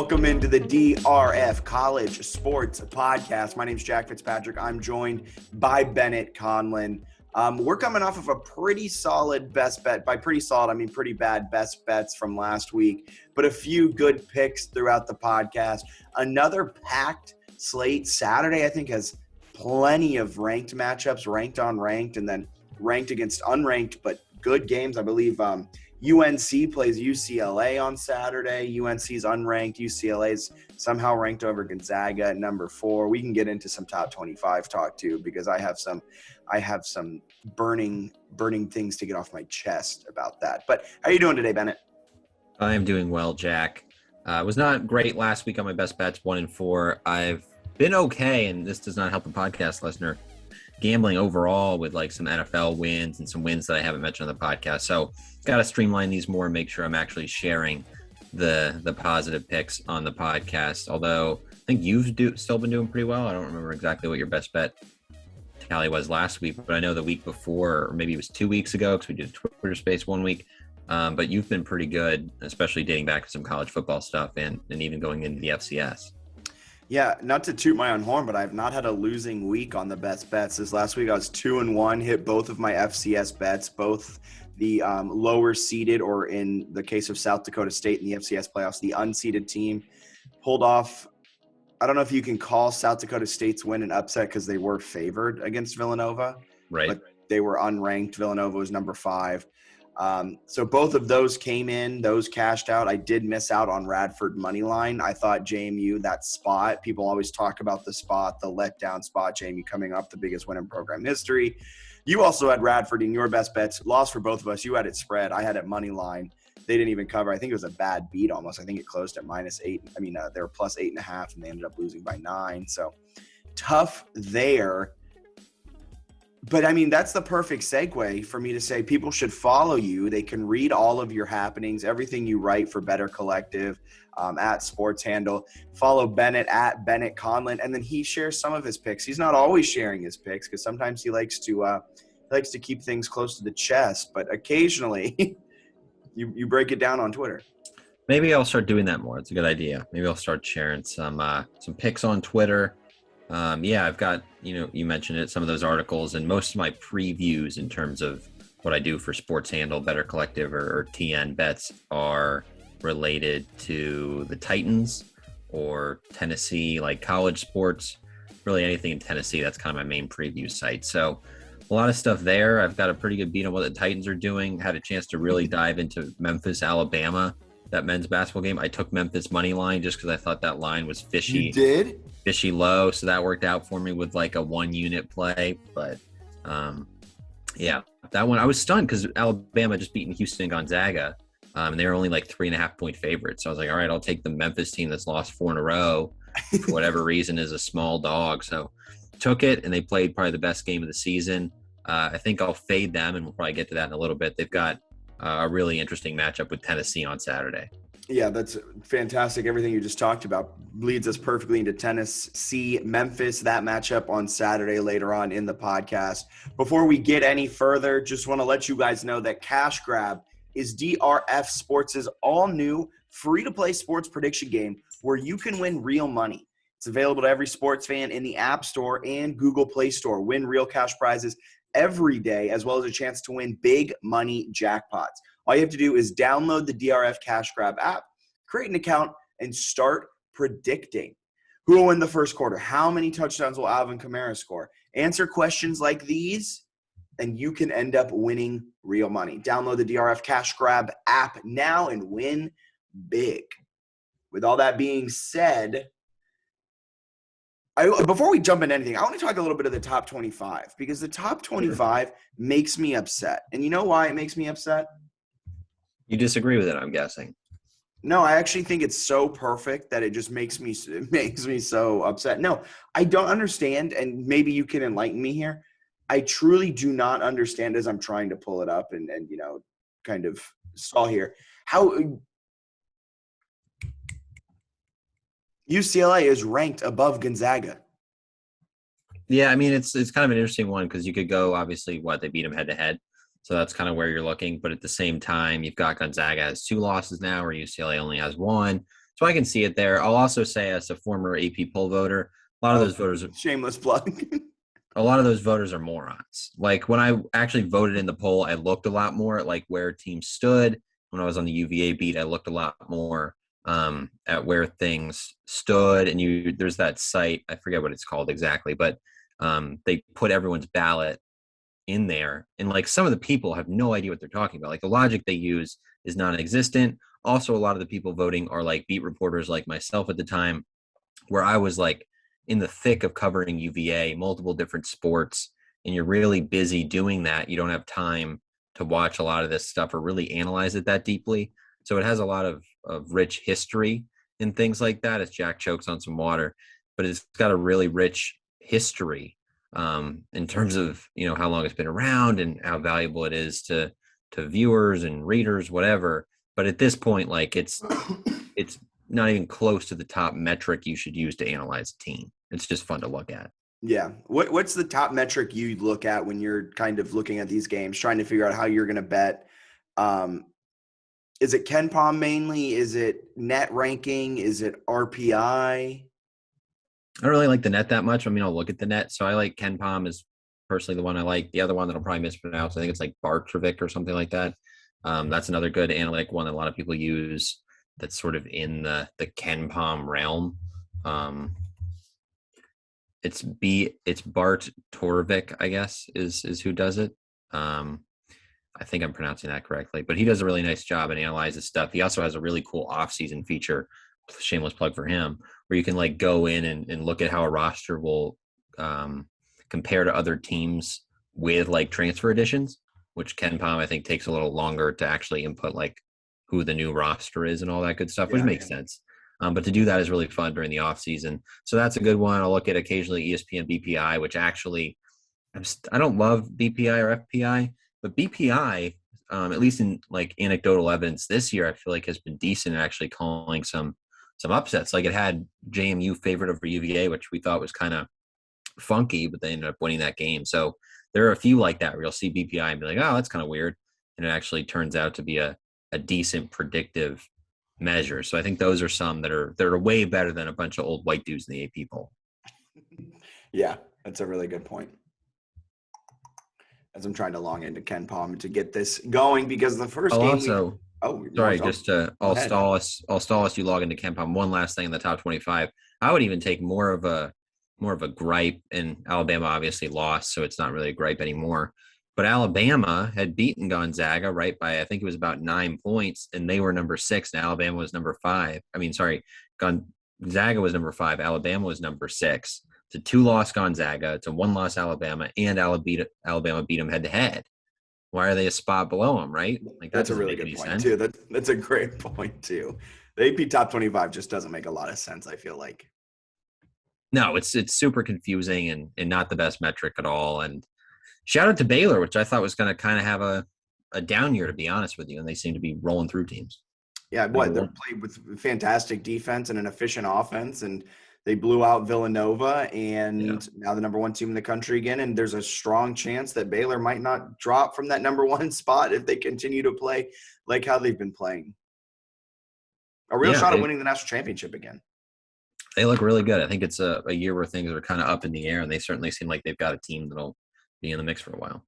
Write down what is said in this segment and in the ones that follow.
Welcome into the DRF College Sports Podcast. My name is Jack Fitzpatrick. I'm joined by Bennett Conlon. We're coming off of a pretty solid best bet. By pretty solid, I mean pretty bad best bets from last week, but a few good picks throughout the podcast. Another packed slate. Saturday, I think, has plenty of ranked matchups, ranked on ranked, and then ranked against unranked, but good games. I believe UNC plays UCLA on Saturday. UNC's unranked. UCLA's somehow ranked over Gonzaga at number 4. We can get into some top 25 talk too, because I have some burning things to get off my chest about that. But how are you doing today, Bennett? I am doing well, Jack. Was not great last week on my best bets, 1-4. I've been okay, and this does not help the podcast listener, gambling overall with like some NFL wins and some wins that I haven't mentioned on the podcast. So got to streamline these more and make sure I'm actually sharing the positive picks on the podcast. Although I think you've still been doing pretty well. I don't remember exactly what your best bet tally was last week, but I know the week before, or maybe it was 2 weeks ago, because we did Twitter Space 1 week. But you've been pretty good, especially dating back to some college football stuff and even going into the FCS. Yeah, not to toot my own horn, but I've not had a losing week on the best bets. This last week I was 2-1, hit both of my FCS bets, both the lower seeded, or in the case of South Dakota State in the FCS playoffs, the unseeded team pulled off. I don't know if you can call South Dakota State's win an upset because they were favored against Villanova. Right. But they were unranked. Villanova was number 5. So both of those came in, those cashed out. I did miss out on Radford money line. I thought JMU, that spot, people always talk about the spot, the letdown spot, JMU coming up, the biggest win in program history. You also had Radford in your best bets. Lost for both of us. You had it spread. I had it money line. They didn't even cover. I think it was a bad beat almost. I think it closed at -8. I mean, they were plus 8.5, and they ended up losing by 9. So tough there. But, I mean, that's the perfect segue for me to say people should follow you. They can read all of your happenings, everything you write for Better Collective at Sports Handle. Follow Bennett at Bennett Conlon, and then he shares some of his picks. He's not always sharing his picks because sometimes he likes to keep things close to the chest. But occasionally you break it down on Twitter. Maybe I'll start doing that more. It's a good idea. Maybe I'll start sharing some picks on Twitter. I've got, you mentioned it, some of those articles, and most of my previews in terms of what I do for Sports Handle, Better Collective, or TN Bets are related to the Titans or Tennessee, like college sports, really anything in Tennessee. That's kind of my main preview site. So a lot of stuff there. I've got a pretty good beat on what the Titans are doing. Had a chance to really dive into Memphis, Alabama, that men's basketball game. I took Memphis money line just because I thought that line was fishy. You did? Fishy low, so that worked out for me with like a 1-unit play. But that one I was stunned because Alabama just beaten Houston and Gonzaga, and they were only like 3.5-point favorites. So I was like, all right, I'll take the Memphis team that's lost 4 in a row for whatever reason is a small dog. So took it, and they played probably the best game of the season. I think I'll fade them, and we'll probably get to that in a little bit. They've got a really interesting matchup with Tennessee on Saturday. Yeah, that's fantastic. Everything you just talked about leads us perfectly into Tennessee, Memphis, that matchup on Saturday later on in the podcast. Before we get any further, just want to let you guys know that Cash Grab is DRF Sports' all-new free-to-play sports prediction game where you can win real money. It's available to every sports fan in the App Store and Google Play Store. Win real cash prizes every day, as well as a chance to win big money jackpots. All you have to do is download the DRF Cash Grab app, create an account, and start predicting. Who will win the first quarter? How many touchdowns will Alvin Kamara score? Answer questions like these, and you can end up winning real money. Download the DRF Cash Grab app now and win big. With all that being said, before we jump into anything, I want to talk a little bit of the top 25 because the top 25 makes me upset. And you know why it makes me upset? You disagree with it, I'm guessing. No, I actually think it's so perfect that it just makes me so upset. No, I don't understand, and maybe you can enlighten me here. I truly do not understand as I'm trying to pull it up and kind of stall here. How UCLA is ranked above Gonzaga. Yeah, I mean, it's kind of an interesting one because you could go, obviously, they beat them head-to-head. So that's kind of where you're looking. But at the same time, you've got Gonzaga has 2 losses now, where UCLA only has 1. So I can see it there. I'll also say, as a former AP poll voter, a lot of those voters, shameless plug. a lot of those voters are morons. Like when I actually voted in the poll, I looked a lot more at like where teams stood. When I was on the UVA beat, I looked a lot more at where things stood. And there's that site, I forget what it's called exactly, but they put everyone's ballot in there. And like some of the people have no idea what they're talking about. Like the logic they use is non-existent. Also, a lot of the people voting are like beat reporters like myself at the time, where I was like in the thick of covering UVA, multiple different sports, and you're really busy doing that. You don't have time to watch a lot of this stuff or really analyze it that deeply. So it has a lot of rich history and things like that, as Jack chokes on some water, but it's got a really rich history in terms of, how long it's been around and how valuable it is to viewers and readers, whatever. But at this point, like it's not even close to the top metric you should use to analyze a team. It's just fun to look at. Yeah. What's the top metric you look at when you're kind of looking at these games, trying to figure out how you're going to bet? Is it KenPom mainly? Is it net ranking? Is it RPI? I don't really like the net that much. I mean, I'll look at the net. So I like KenPom is personally the one I like. The other one that I'll probably mispronounce, I think it's like Bartrovic or something like that. That's another good analytic one that a lot of people use that's sort of in the KenPom realm. It's Bart Torvik, I guess, is who does it. I think I'm pronouncing that correctly, but he does a really nice job and analyzes stuff. He also has a really cool off-season feature, shameless plug for him, where you can like go in and look at how a roster will compare to other teams with like transfer additions, which KenPom I think takes a little longer to actually input like who the new roster is and all that good stuff, which makes sense. But to do that is really fun during the off season. So that's a good one. I'll look at occasionally ESPN BPI, which actually I don't love BPI or FPI, but BPI, at least in like anecdotal evidence this year, I feel like has been decent at actually calling some upsets. Like it had JMU favorite over UVA, which we thought was kind of funky, but they ended up winning that game. So there are a few like that where you'll see BPI and be like, oh, that's kind of weird. And it actually turns out to be a decent predictive measure. So I think those are some that are way better than a bunch of old white dudes in the AP poll. Yeah, that's a really good point. As I'm trying to log into KenPom to get this going, because the first game also, I'll stall us. You log into KenPom. One last thing in the top 25. I would even take more of a gripe, and Alabama obviously lost, so it's not really a gripe anymore. But Alabama had beaten Gonzaga, right, by I think it was about 9 points, and they were number 6, and Alabama was number 5. Gonzaga was number 5. Alabama was number 6. It's a 2-loss Gonzaga. It's a 1-loss Alabama, and Alabama beat them head-to-head. Why are they a spot below them, right? Like that's a really good point, too. That's a great point, too. The AP top 25 just doesn't make a lot of sense, I feel like. No, it's super confusing and not the best metric at all. And shout out to Baylor, which I thought was going to kind of have a down year, to be honest with you, and they seem to be rolling through teams. Yeah, they're played with fantastic defense and an efficient offense, and they blew out Villanova, and now the number 1 team in the country again. And there's a strong chance that Baylor might not drop from that number 1 spot if they continue to play like how they've been playing. A real shot at winning the national championship again. They look really good. I think it's a year where things are kind of up in the air, and they certainly seem like they've got a team that'll be in the mix for a while.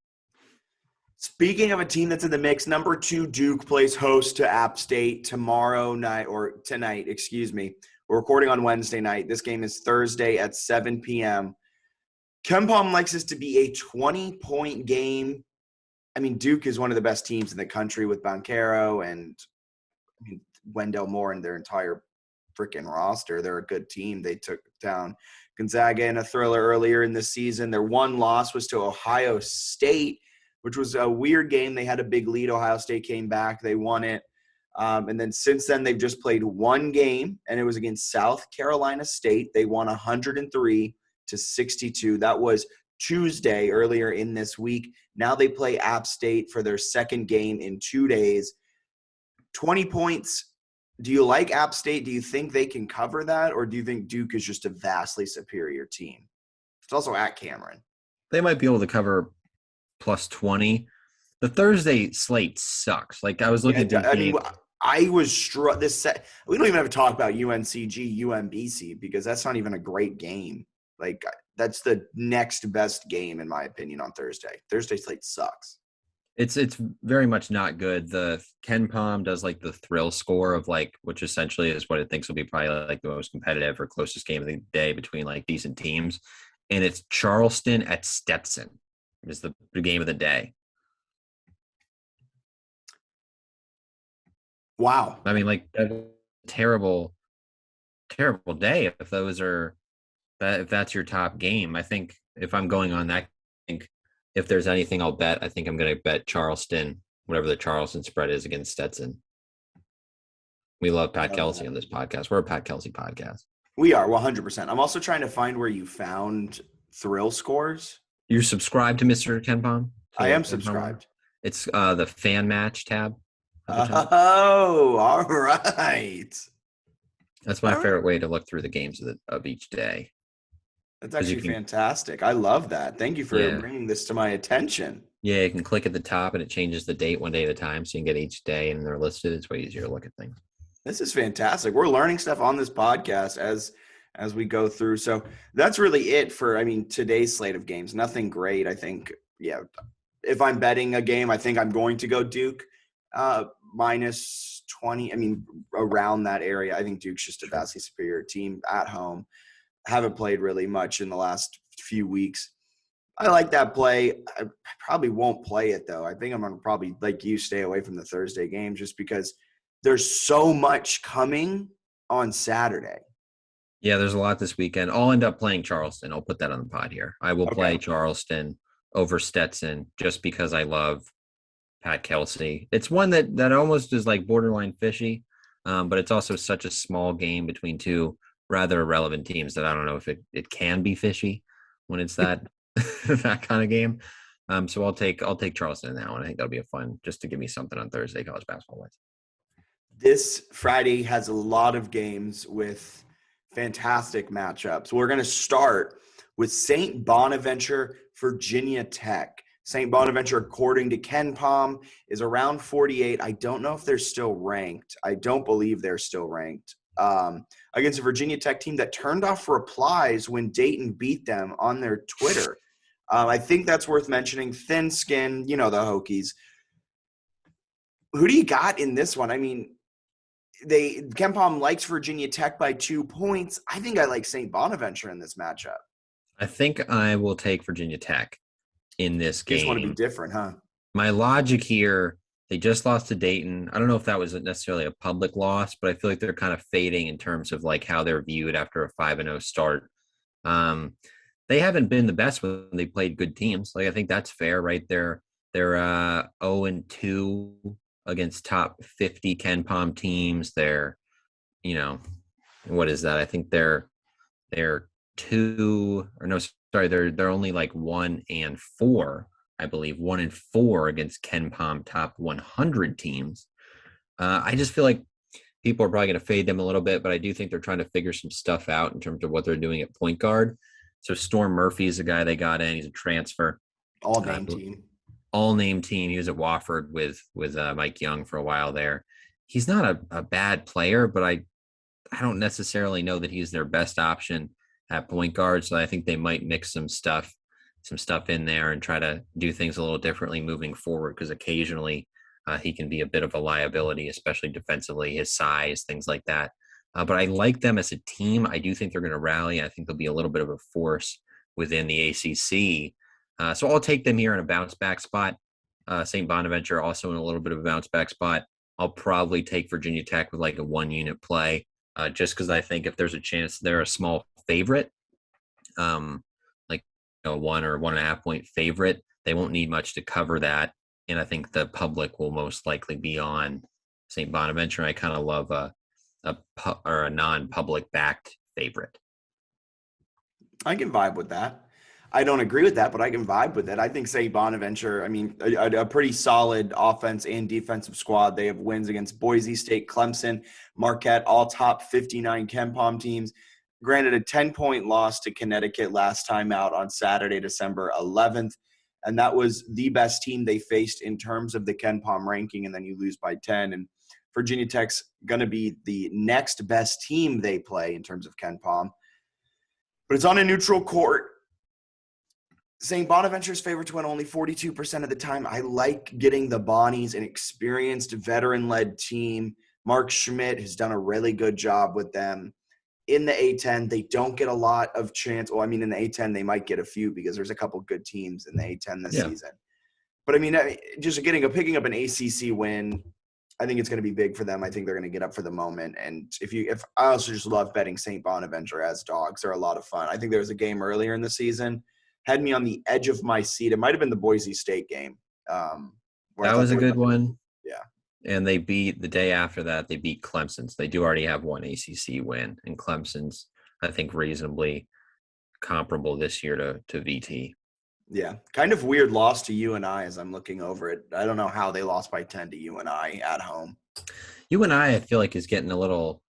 Speaking of a team that's in the mix, number 2 Duke plays host to App State tonight. We're recording on Wednesday night. This game is Thursday at 7 p.m. KenPom likes this to be a 20-point game. I mean, Duke is one of the best teams in the country with Banchero and Wendell Moore and their entire freaking roster. They're a good team. They took down Gonzaga in a thriller earlier in the season. Their one loss was to Ohio State, which was a weird game. They had a big lead. Ohio State came back. They won it. And then since then, they've just played one game, and it was against South Carolina State. They won 103-62. That was Tuesday earlier in this week. Now they play App State for their second game in 2 days. 20 points. Do you like App State? Do you think they can cover that, or do you think Duke is just a vastly superior team? It's also at Cameron. They might be able to cover plus 20. The Thursday slate sucks. Like I was looking at I was struck this set. We don't even have to talk about UNCG, UMBC because that's not even a great game. Like that's the next best game in my opinion on Thursday. Thursday slate sucks. It's very much not good. The Ken Palm does like the thrill score of like, which essentially is what it thinks will be probably like the most competitive or closest game of the day between like decent teams. And it's Charleston at Stetson is the game of the day. Wow. I mean, like terrible, terrible day if those are if that's your top game. I think if I'm going on that, I think if there's anything I'll bet, I think I'm going to bet Charleston, whatever the Charleston spread is against Stetson. We love Pat Kelsey on this podcast. We're a Pat Kelsey podcast. We are 100%. I'm also trying to find where you found thrill scores. You're subscribed to Mr. Ken Palm? I am subscribed. It's the fan match tab. Oh, all right. That's my favorite way to look through the games of each day. That's actually fantastic. I love that. Thank you for bringing this to my attention. Yeah, you can click at the top and it changes the date one day at a time, so you can get each day and they're listed. It's way easier to look at things. This is fantastic. We're learning stuff on this podcast as we go through. So that's really it for, today's slate of games. Nothing great. I think, if I'm betting a game, I think I'm going to go Duke minus 20. Around that area. I think Duke's just a vastly superior team at home. Haven't played really much in the last few weeks. I like that play. I probably won't play it, though. I think I'm going to probably, like you, stay away from the Thursday game just because there's so much coming on Saturday. Yeah, there's a lot this weekend. I'll end up playing Charleston. I'll put that on the pod here. I will play Charleston over Stetson just because I love Pat Kelsey. It's one that almost is like borderline fishy, but it's also such a small game between two rather irrelevant teams that I don't know if it can be fishy when it's that that kind of game. So I'll take Charleston in that one. I think that'll be a fun just to give me something on Thursday college basketball wise. This Friday has a lot of games with fantastic matchups. We're going to start with St. Bonaventure, Virginia Tech. St. Bonaventure, according to Ken Palm, is around 48. I don't know if they're still ranked. I don't believe they're still ranked. Against a Virginia Tech team that turned off replies when Dayton beat them on their Twitter. I think that's worth mentioning. Thin skin, the Hokies. Who do you got in this one? Ken Palm likes Virginia Tech by 2 points. I think I like St. Bonaventure in this matchup. I think I will take Virginia Tech in this game. You just want to be different, huh? My logic here, they just lost to Dayton. I don't know if that was necessarily a public loss, but I feel like they're kind of fading in terms of like how they're viewed after a 5-0 start. They haven't been the best when they played good teams. Like I think that's fair, right? They're 0-2 against top 50 Ken Palm teams. They're, what is that? I think they're they're only like 1-4. I believe 1-4 against Ken Palm top 100 teams. I just feel like people are probably going to fade them a little bit, but I do think they're trying to figure some stuff out in terms of what they're doing at point guard. So Storm Murphy is a guy they got in. He's a transfer. All-name team. All-name team. He was at Wofford with Mike Young for a while there. He's not a bad player, but I don't necessarily know that he's their best option at point guard. So I think they might mix some stuff in there and try to do things a little differently moving forward because occasionally he can be a bit of a liability, especially defensively, his size, things like that. But I like them as a team. I do think they're going to rally. I think they'll be a little bit of a force within the ACC. So I'll take them here in a bounce back spot. St. Bonaventure also in a little bit of a bounce back spot. I'll probably take Virginia Tech with like a 1-unit play just because I think if there's a chance they're a small favorite, like a 1 or 1.5 point favorite, they won't need much to cover that. And I think the public will most likely be on St. Bonaventure. I kind of love a non-public backed favorite. I can vibe with that. I don't agree with that, but I can vibe with it. I think St. Bonaventure, a pretty solid offense and defensive squad. They have wins against Boise State, Clemson, Marquette, all top 59 Ken Palm teams. Granted, a 10-point loss to Connecticut last time out on Saturday, December 11th. and that was the best team they faced in terms of the KenPom ranking, and then you lose by 10. And Virginia Tech's going to be the next best team they play in terms of KenPom. But it's on a neutral court. St. Bonaventure's favorite to win only 42% of the time. I like getting the Bonnies, an experienced veteran-led team. Mark Schmidt has done a really good job with them. In the A10, they don't get a lot of chance. Well, I mean, in the A10, they might get a few because there's a couple good teams in the A10 this season. But, I mean, just picking up an ACC win, I think it's going to be big for them. I think they're going to get up for the moment. And if I also just love betting St. Bonaventure as dogs. They're a lot of fun. I think there was a game earlier in the season, had me on the edge of my seat. It might have been the Boise State game. That was a good one. Yeah. And they beat the day after that. They beat Clemson. So they do already have one ACC win, and Clemson's, I think, reasonably comparable this year to VT. Yeah, kind of weird loss to UNI as I'm looking over it. I don't know how they lost by 10 to UNI at home. UNI, I feel like, is getting a little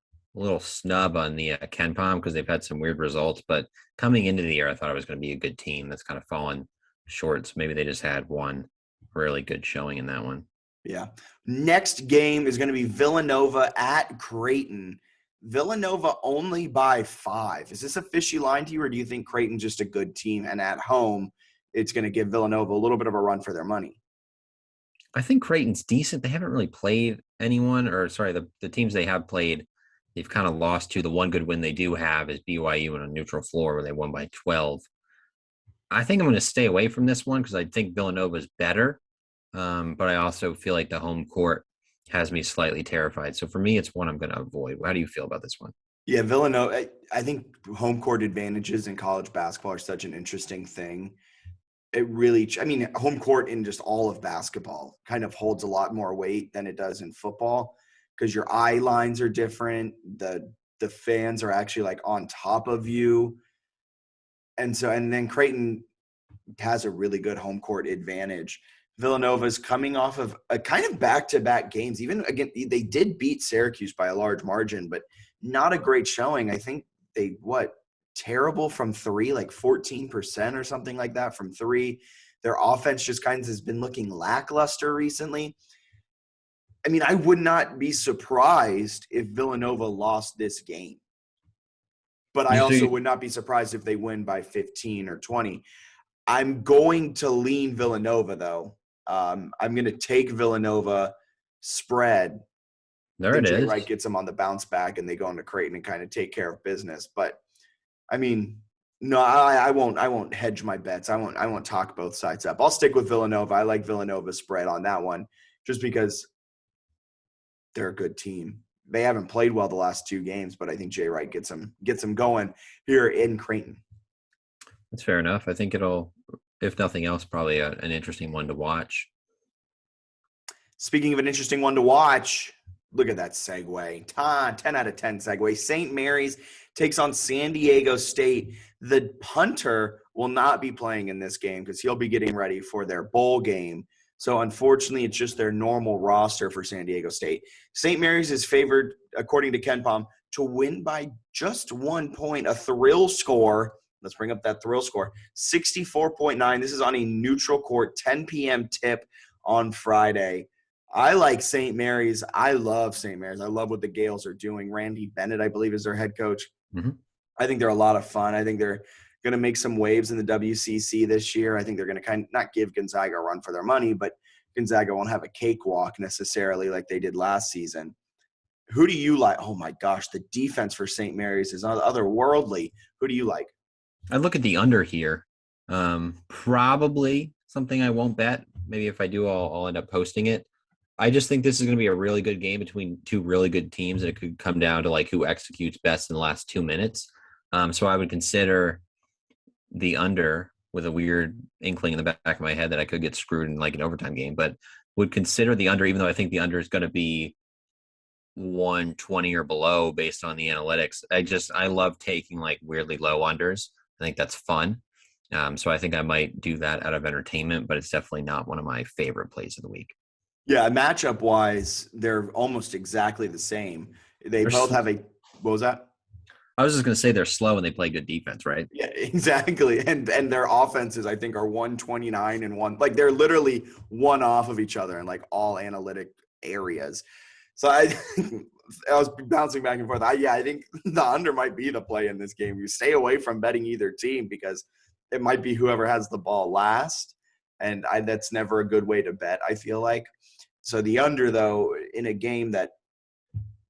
snub on the KenPom because they've had some weird results. But coming into the year, I thought it was going to be a good team. That's kind of fallen short. So maybe they just had one really good showing in that one. Yeah. Next game is going to be Villanova at Creighton. Villanova only by 5. Is this a fishy line to you, or do you think Creighton's just a good team and at home it's going to give Villanova a little bit of a run for their money? I think Creighton's decent. They haven't really played anyone, or sorry, the teams they have played, they've kind of lost to. The one good win they do have is BYU on a neutral floor where they won by 12. I think I'm going to stay away from this one because I think Villanova is better. But I also feel like the home court has me slightly terrified. So for me, it's one I'm going to avoid. How do you feel about this one? Yeah, Villanova, I think home court advantages in college basketball are such an interesting thing. It really, home court in just all of basketball kind of holds a lot more weight than it does in football because your eye lines are different. The fans are actually like on top of you. And then Creighton has a really good home court advantage. Villanova's coming off of a kind of back-to-back games. Even again, they did beat Syracuse by a large margin, but not a great showing. I think they, terrible from 3, like 14% or something like that from 3. Their offense just kind of has been looking lackluster recently. I mean, I would not be surprised if Villanova lost this game, but I also would not be surprised if they win by 15 or 20. I'm going to lean Villanova, though. I'm going to take Villanova spread. There it is. Right, gets them on the bounce back, and they go into Creighton and kind of take care of business. But I mean, no, I won't hedge my bets. I won't talk both sides up. I'll stick with Villanova. I like Villanova's spread on that one, just because they're a good team. They haven't played well the last 2 games, but I think Jay Wright gets them going here in Creighton. That's fair enough. I think it'll, if nothing else, probably an interesting one to watch. Speaking of an interesting one to watch, look at that segue. 10 out of 10 segue. St. Mary's takes on San Diego State. The punter will not be playing in this game because he'll be getting ready for their bowl game. So, unfortunately, it's just their normal roster for San Diego State. St. Mary's is favored, according to KenPom, to win by just 1 point, a thrill score. Let's bring up that thrill score. 64.9. This is on a neutral court, 10 p.m. tip on Friday. I like St. Mary's. I love St. Mary's. I love what the Gales are doing. Randy Bennett, I believe, is their head coach. Mm-hmm. I think they're a lot of fun. I think they're going to make some waves in the WCC this year. I think they're going to kind of not give Gonzaga a run for their money, but Gonzaga won't have a cakewalk necessarily like they did last season. Who do you like? Oh, my gosh, the defense for St. Mary's is otherworldly. Who do you like? I look at the under here. Probably something I won't bet. Maybe if I do, I'll end up posting it. I just think this is going to be a really good game between 2 really good teams, and it could come down to like who executes best in the last 2 minutes. So I would consider the under, with a weird inkling in the back of my head that I could get screwed in like an overtime game, but would consider the under, even though I think the under is going to be 120 or below based on the analytics. I love taking like weirdly low unders. I think that's fun. So I think I might do that out of entertainment, but it's definitely not one of my favorite plays of the week. Yeah, matchup-wise, they're almost exactly the same. They both have what was that? I was just going to say they're slow and they play good defense, right? Yeah, exactly. And their offenses, I think, are 129 and one. Like they're literally one off of each other in like all analytic areas. So I was bouncing back and forth. I think the under might be the play in this game. You stay away from betting either team because it might be whoever has the ball last, and that's never a good way to bet, I feel like. So the under, though, in a game that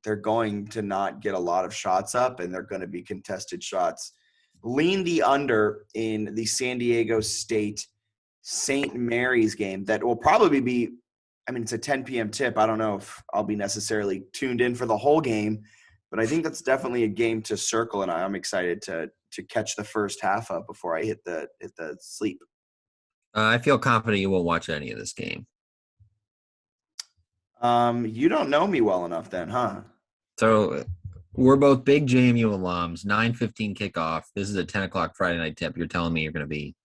they're going to not get a lot of shots up and they're going to be contested shots, lean the under in the San Diego State St. Mary's game that will probably be, I mean, it's a 10 p.m. tip. I don't know if I'll be necessarily tuned in for the whole game, but I think that's definitely a game to circle, and I'm excited to catch the first half up before I hit the sleep. I feel confident you won't watch any of this game. You don't know me well enough then, huh? So we're both big JMU alums. 9:15 kickoff. This is a 10 o'clock Friday night tip. You're telling me you're going to be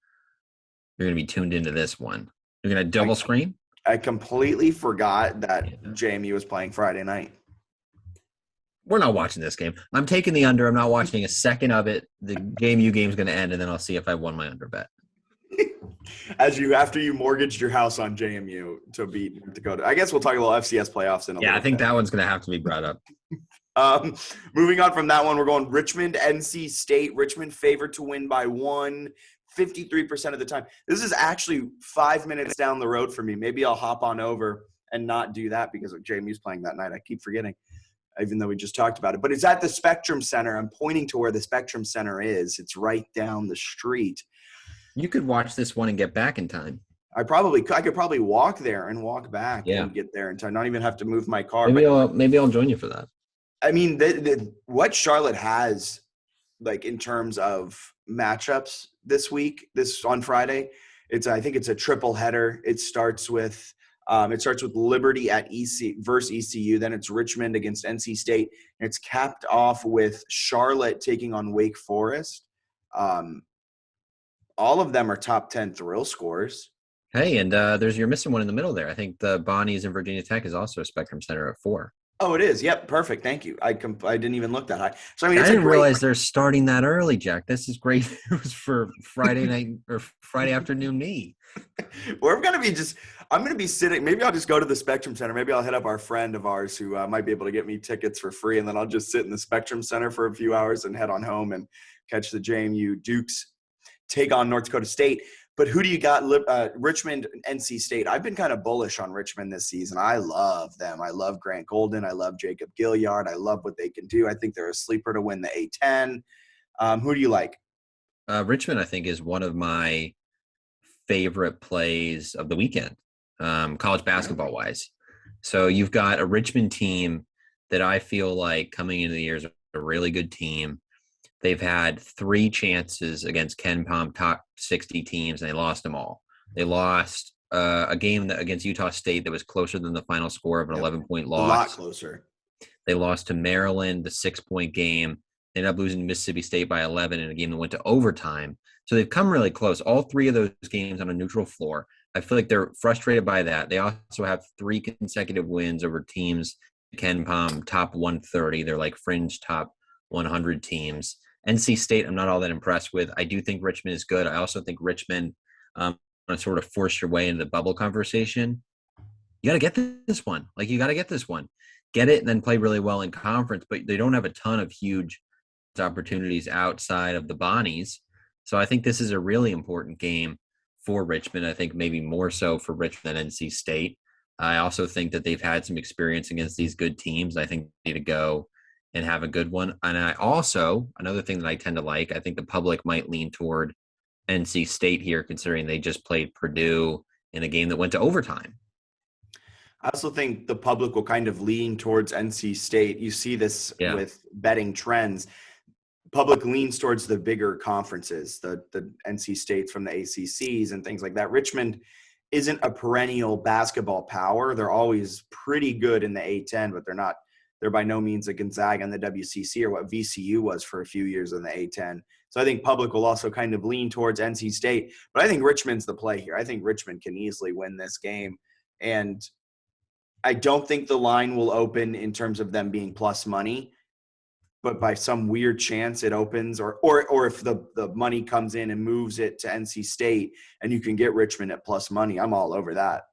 tuned into this one. You're going to double screen? I completely forgot that JMU was playing Friday night. We're not watching this game. I'm taking the under. I'm not watching a second of it. The JMU game's going to end, and then I'll see if I won my under bet. After you mortgaged your house on JMU to beat North Dakota. I guess we'll talk a little FCS playoffs in a little bit. I think that one's going to have to be brought up. Moving on from that one, we're going Richmond, NC State. Richmond favored to win by 53% of the time. This is actually 5 minutes down the road for me. Maybe I'll hop on over and not do that because JMU's playing that night. I keep forgetting, even though we just talked about it. But it's at the Spectrum Center. I'm pointing to where the Spectrum Center is. It's right down the street. You could watch this one and get back in time. I could probably walk there and walk back and get there in time. Not even have to move my car. Maybe I'll join you for that. I mean, what Charlotte has, like in terms of matchups this on Friday, I think it's a triple header. It starts with Liberty at versus ECU. Then it's Richmond against NC State. And it's capped off with Charlotte taking on Wake Forest. All of them are top 10 thrill scores. Hey, and you're missing one in the middle there. I think the Bonnies and Virginia Tech is also a Spectrum Center at 4. Oh, it is. Yep, perfect. Thank you. I didn't even look that high. So I mean, I didn't realize they're starting that early, Jack. This is great news for Friday night or Friday afternoon me. I'm going to be sitting. Maybe I'll just go to the Spectrum Center. Maybe I'll hit up our friend of ours who might be able to get me tickets for free, and then I'll just sit in the Spectrum Center for a few hours and head on home and catch the JMU Dukes take on North Dakota State. But who do you got? Richmond, NC State. I've been kind of bullish on Richmond this season. I love them. I love Grant Golden. I love Jacob Gilliard. I love what they can do. I think they're a sleeper to win the A10. Who do you like? Richmond, I think, is one of my favorite plays of the weekend, college basketball-wise. So you've got a Richmond team that I feel like coming into the year is a really good team. They've had 3 chances against Ken Pom top 60 teams, and they lost them all. They lost a game against Utah State that was closer than the final score of an 11-point loss. A lot closer. They lost to Maryland, the 6-point game. They ended up losing to Mississippi State by 11 in a game that went to overtime. So they've come really close. All 3 of those games on a neutral floor. I feel like they're frustrated by that. They also have 3 consecutive wins over teams Ken Pom top 130. They're like fringe top 100 teams. NC State, I'm not all that impressed with. I do think Richmond is good. I also think Richmond, want to sort of force your way into the bubble conversation. You got to get this one. Like, you got to get this one. Get it and then play really well in conference, but they don't have a ton of huge opportunities outside of the Bonnies. So I think this is a really important game for Richmond. I think maybe more so for Richmond than NC State. I also think that they've had some experience against these good teams. I think they need to go and have a good one. And I also, another thing that I tend to like, I think the public might lean toward NC State here, considering they just played Purdue in a game that went to overtime. I also think the public will kind of lean towards NC State. You see this with betting trends. Public leans towards the bigger conferences, the NC States from the ACCs and things like that. Richmond isn't a perennial basketball power. They're always pretty good in the A10, but they're by no means a Gonzaga and the WCC or what VCU was for a few years in the A10. So I think public will also kind of lean towards NC State, but I think Richmond's the play here. I think Richmond can easily win this game. And I don't think the line will open in terms of them being plus money. but by some weird chance it opens, or if the money comes in and moves it to NC State and you can get Richmond at plus money, I'm all over that.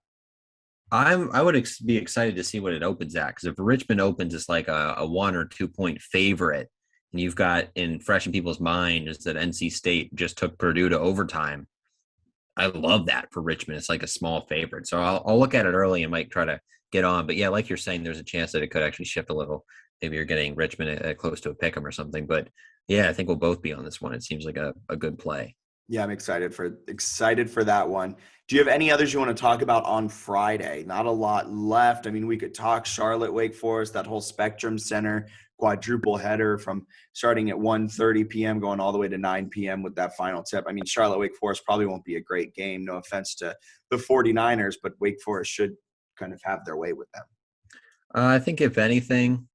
I would be excited to see what it opens at, because if Richmond opens as like a 1 or 2 point favorite, and you've got in fresh in people's mind is that NC State just took Purdue to overtime, I love that for Richmond. It's like a small favorite, so I'll look at it early and might try to get on. But yeah, like you're saying, there's a chance that it could actually shift a little. Maybe you're getting Richmond at close to a pick 'em or something. But yeah, I think we'll both be on this one. It seems like a good play. Yeah, I'm excited for that one. Do you have any others you want to talk about on Friday? Not a lot left. I mean, we could talk Charlotte, Wake Forest, that whole Spectrum Center quadruple header from starting at 1:30 p.m. going all the way to 9 p.m. with that final tip. I mean, Charlotte, Wake Forest probably won't be a great game. No offense to the 49ers, but Wake Forest should kind of have their way with them. I think if anything,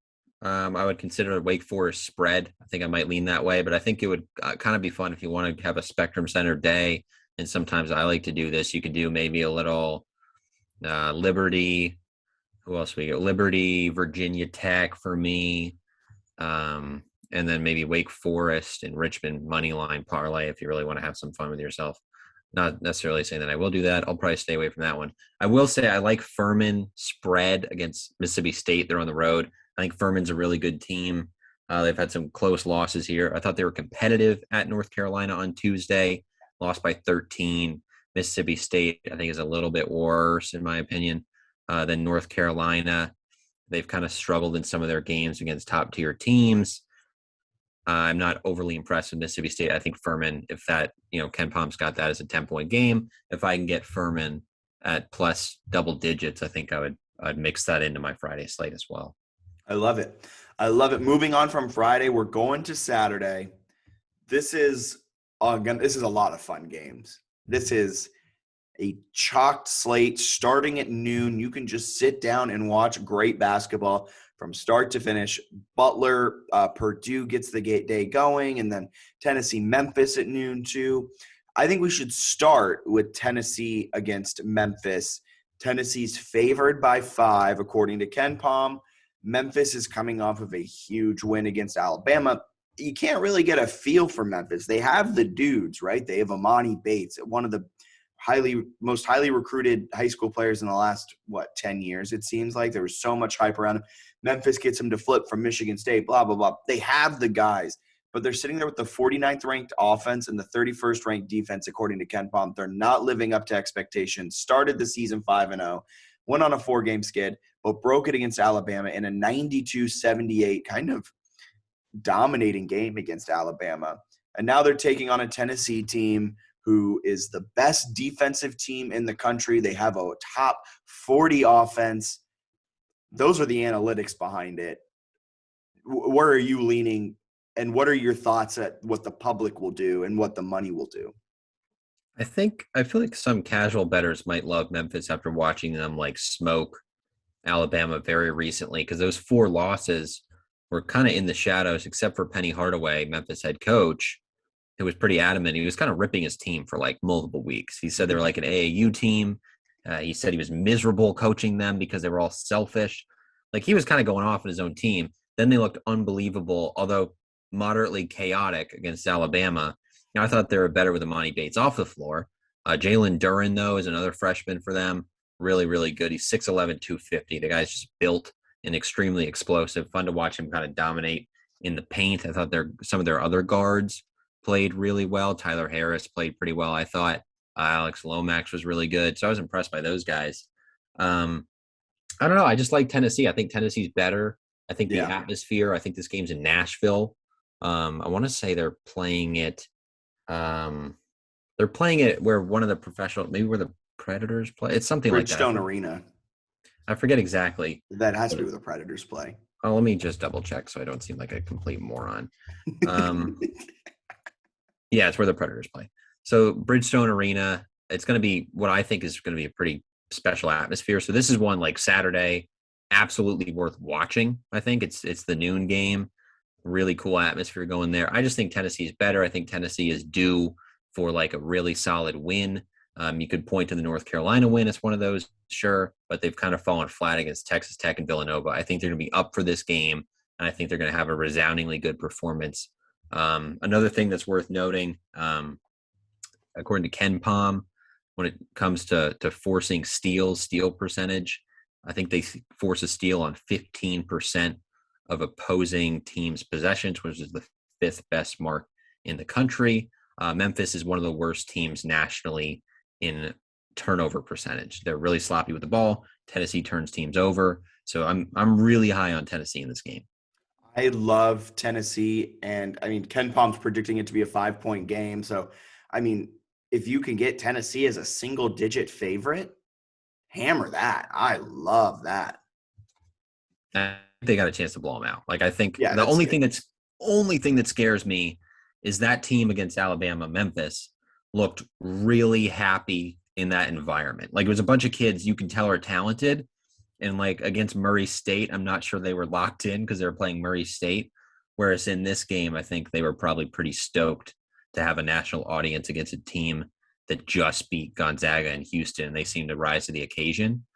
I would consider a Wake Forest spread. I think I might lean that way, but I think it would kind of be fun if you want to have a Spectrum Center day. And sometimes I like to do this. You could do maybe a little Liberty. Who else we got? Liberty, Virginia Tech for me. And then maybe Wake Forest and Richmond money line parlay if you really want to have some fun with yourself. Not necessarily saying that I will do that. I'll probably stay away from that one. I will say I like Furman spread against Mississippi State. They're on the road. I think Furman's a really good team. They've had some close losses here. I thought they were competitive at North Carolina on Tuesday, lost by 13. Mississippi State, I think, is a little bit worse, in my opinion, than North Carolina. They've kind of struggled in some of their games against top-tier teams. I'm not overly impressed with Mississippi State. I think Furman, if that, Ken Palm's got that as a 10-point game. If I can get Furman at plus double digits, I think I'd mix that into my Friday slate as well. I love it. Moving on from Friday, we're going to Saturday. This is a lot of fun games. This is a chalked slate starting at noon. You can just sit down and watch great basketball from start to finish. Butler, Purdue gets the day going, and then Tennessee, Memphis at noon too. I think we should start with Tennessee against Memphis. Tennessee's favored by 5, according to Ken Palm. Memphis is coming off of a huge win against Alabama. You can't really get a feel for Memphis. They have the dudes, right? They have Amani Bates, one of the most highly recruited high school players in the last, 10 years, it seems like. There was so much hype around him. Memphis gets him to flip from Michigan State, blah, blah, blah. They have the guys, but they're sitting there with the 49th ranked offense and the 31st ranked defense, according to Ken Palm. They're not living up to expectations. Started the season 5-0, went on a 4-game skid, but broke it against Alabama in a 92-78 kind of dominating game against Alabama. And now they're taking on a Tennessee team who is the best defensive team in the country. They have a top 40 offense. Those are the analytics behind it. Where are you leaning, and what are your thoughts at what the public will do and what the money will do? I feel like some casual bettors might love Memphis after watching them smoke Alabama very recently, because those 4 losses were kind of in the shadows, except for Penny Hardaway, Memphis head coach, who was pretty adamant. He was kind of ripping his team for multiple weeks. He said they were like an AAU team. He said he was miserable coaching them because they were all selfish. He was kind of going off on his own team. Then they looked unbelievable, although moderately chaotic against Alabama. I thought they were better with Amani Bates off the floor. Jalen Duren, though, is another freshman for them. Really, really good. He's 6'11", 250. The guy's just built and extremely explosive. Fun to watch him kind of dominate in the paint. I thought some of their other guards played really well. Tyler Harris played pretty well, I thought. Alex Lomax was really good. So I was impressed by those guys. I don't know. I just like Tennessee. I think Tennessee's better. I think the atmosphere. I think this game's in Nashville. I want to say they're playing it. They're playing it where one of the maybe where the Predators play. It's something like that. Bridgestone Arena. I forget exactly. That has to be where the Predators play. Oh, let me just double check so I don't seem like a complete moron. Yeah, it's where the Predators play. So Bridgestone Arena, it's going to be what I think is going to be a pretty special atmosphere. So this is one Saturday, absolutely worth watching. I think it's the noon game. Really cool atmosphere going there. I just think Tennessee is better. I think Tennessee is due for a really solid win. You could point to the North Carolina win as one of those, sure, but they've kind of fallen flat against Texas Tech and Villanova. I think they're going to be up for this game. and I think they're going to have a resoundingly good performance. Another thing that's worth noting, according to Ken Palm, when it comes to forcing steal percentage, I think they force a steal on 15% of opposing teams' possessions, which is the 5th best mark in the country. Memphis is one of the worst teams nationally in turnover percentage. They're really sloppy with the ball. Tennessee turns teams over. So I'm really high on Tennessee in this game. I love Tennessee, and I mean, Ken Palm's predicting it to be a 5-point game. So, I mean, if you can get Tennessee as a single-digit favorite, hammer that. I love that. They got a chance to blow them out. Like, I think the only thing that scares me is that team against Alabama, Memphis, looked really happy in that environment. Like, it was a bunch of kids you can tell are talented. And like against Murray State, I'm not sure they were locked in because they were playing Murray State. Whereas in this game, I think they were probably pretty stoked to have a national audience against a team that just beat Gonzaga and Houston. And they seem to rise to the occasion.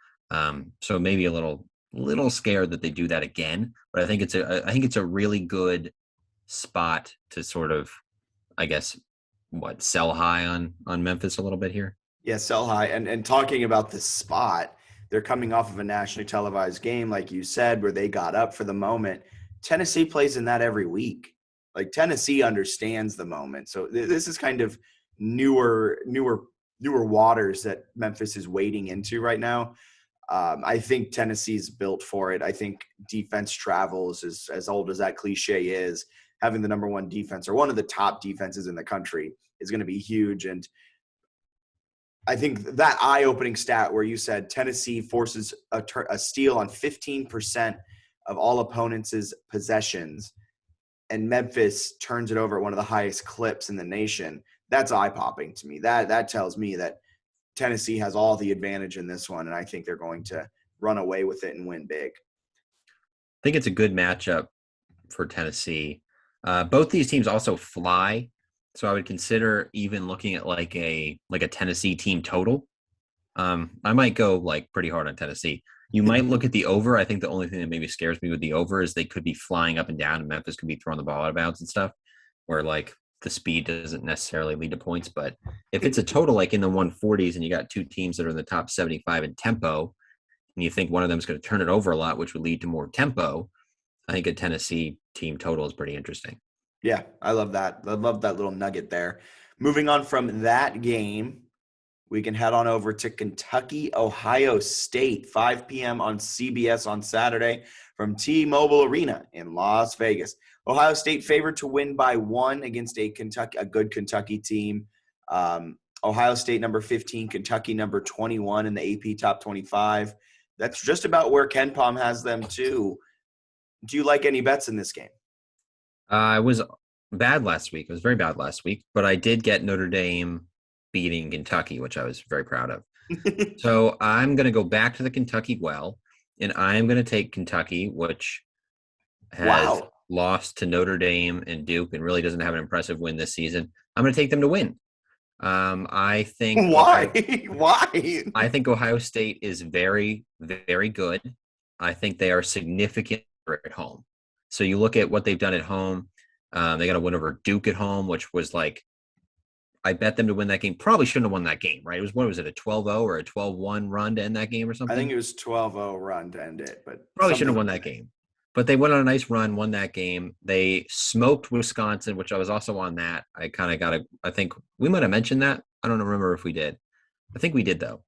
So maybe a little scared that they do that again. But I think it's a really good spot to sort of, I guess, sell high on Memphis a little bit here. Yeah, sell high. And talking about the spot, they're coming off of a nationally televised game, like you said, where they got up for the moment. Tennessee plays in that every week. Like, Tennessee understands the moment. So this is kind of newer waters that Memphis is wading into right now. I think Tennessee's built for it. I think defense travels, as old as that cliche is. Having the number one defense, or one of the top defenses in the country, is going to be huge. And I think that eye-opening stat where you said Tennessee forces a steal on 15% of all opponents' possessions, and Memphis turns it over at one of the highest clips in the nation, that's eye-popping to me. That tells me that Tennessee has all the advantage in this one, and I think they're going to run away with it and win big. I think it's a good matchup for Tennessee. Both these teams also fly. So I would consider even looking at like a Tennessee team total. I might go like pretty hard on Tennessee. You might look at the over. I think the only thing that maybe scares me with the over is they could be flying up and down, and Memphis could be throwing the ball out of bounds and stuff, where like the speed doesn't necessarily lead to points. But if it's a total like in the 140s and you got two teams that are in the top 75 in tempo, and you think one of them is going to turn it over a lot, which would lead to more tempo, I think a Tennessee team total is pretty interesting. Yeah, I love that. I love that little nugget there. Moving on from that game, we can head on over to Kentucky, Ohio State, 5 p.m. on CBS on Saturday from T-Mobile Arena in Las Vegas. Ohio State favored to win by 1 against a good Kentucky team. Ohio State number 15, Kentucky number 21 in the AP Top 25. That's just about where Ken Palm has them too. Do you like any bets in this game? I was bad last week. It was very bad last week, but I did get Notre Dame beating Kentucky, which I was very proud of. So I'm going to go back to the Kentucky well, and I'm going to take Kentucky, which has lost to Notre Dame and Duke and really doesn't have an impressive win this season. I'm going to take them to win. I think why? I think Ohio State is very, very good. I think they are significant at home. So you look at what they've done at home. They got a win over Duke at home, which was like, I bet them to win that game. Probably shouldn't have won that game, right? It was, what was it, a 12-0 or a 12-1 run to end that game or something? I think it was 12-0 run to end it, but probably shouldn't have won that game. But they went on a nice run, won that game. They smoked Wisconsin, which I was also on that. I think we might have mentioned that. I don't remember if we did. I think we did, though.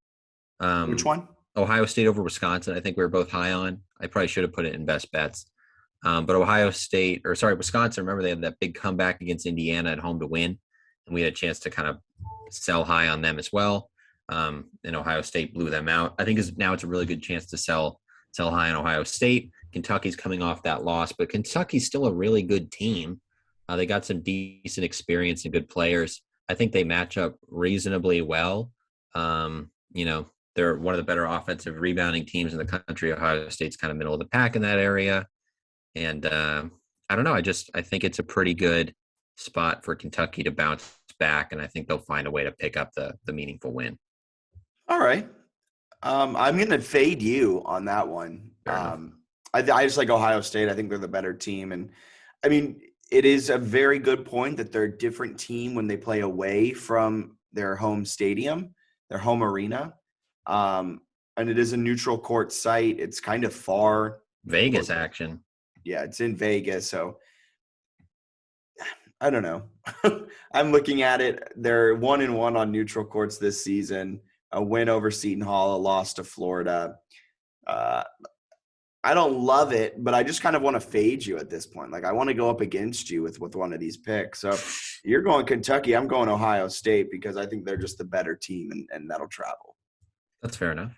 Which one? Ohio State over Wisconsin. I think we were both high on. I probably should have put it in best bets. But Wisconsin, remember they had that big comeback against Indiana at home to win. And we had a chance to kind of sell high on them as well. And Ohio State blew them out. I think now it's a really good chance to sell high on Ohio State. Kentucky's coming off that loss, but Kentucky's still a really good team. They got some decent experience and good players. I think they match up reasonably well. They're one of the better offensive rebounding teams in the country. Ohio State's kind of middle of the pack in that area. And I don't know. I think it's a pretty good spot for Kentucky to bounce back, and I think they'll find a way to pick up the meaningful win. All right. I'm going to fade you on that one. I just like Ohio State. I think they're the better team. And I mean, it is a very good point that they're a different team when they play away from their home stadium, their home arena. And it is a neutral court site. It's kind of far. Vegas action. Yeah, it's in Vegas. So I don't know. I'm looking at it. They're 1-1 on neutral courts this season. A win over Seton Hall, a loss to Florida. I don't love it, but I just kind of want to fade you at this point. Like I want to go up against you with one of these picks. So you're going Kentucky. I'm going Ohio State because I think they're just the better team, and that'll travel. That's fair enough.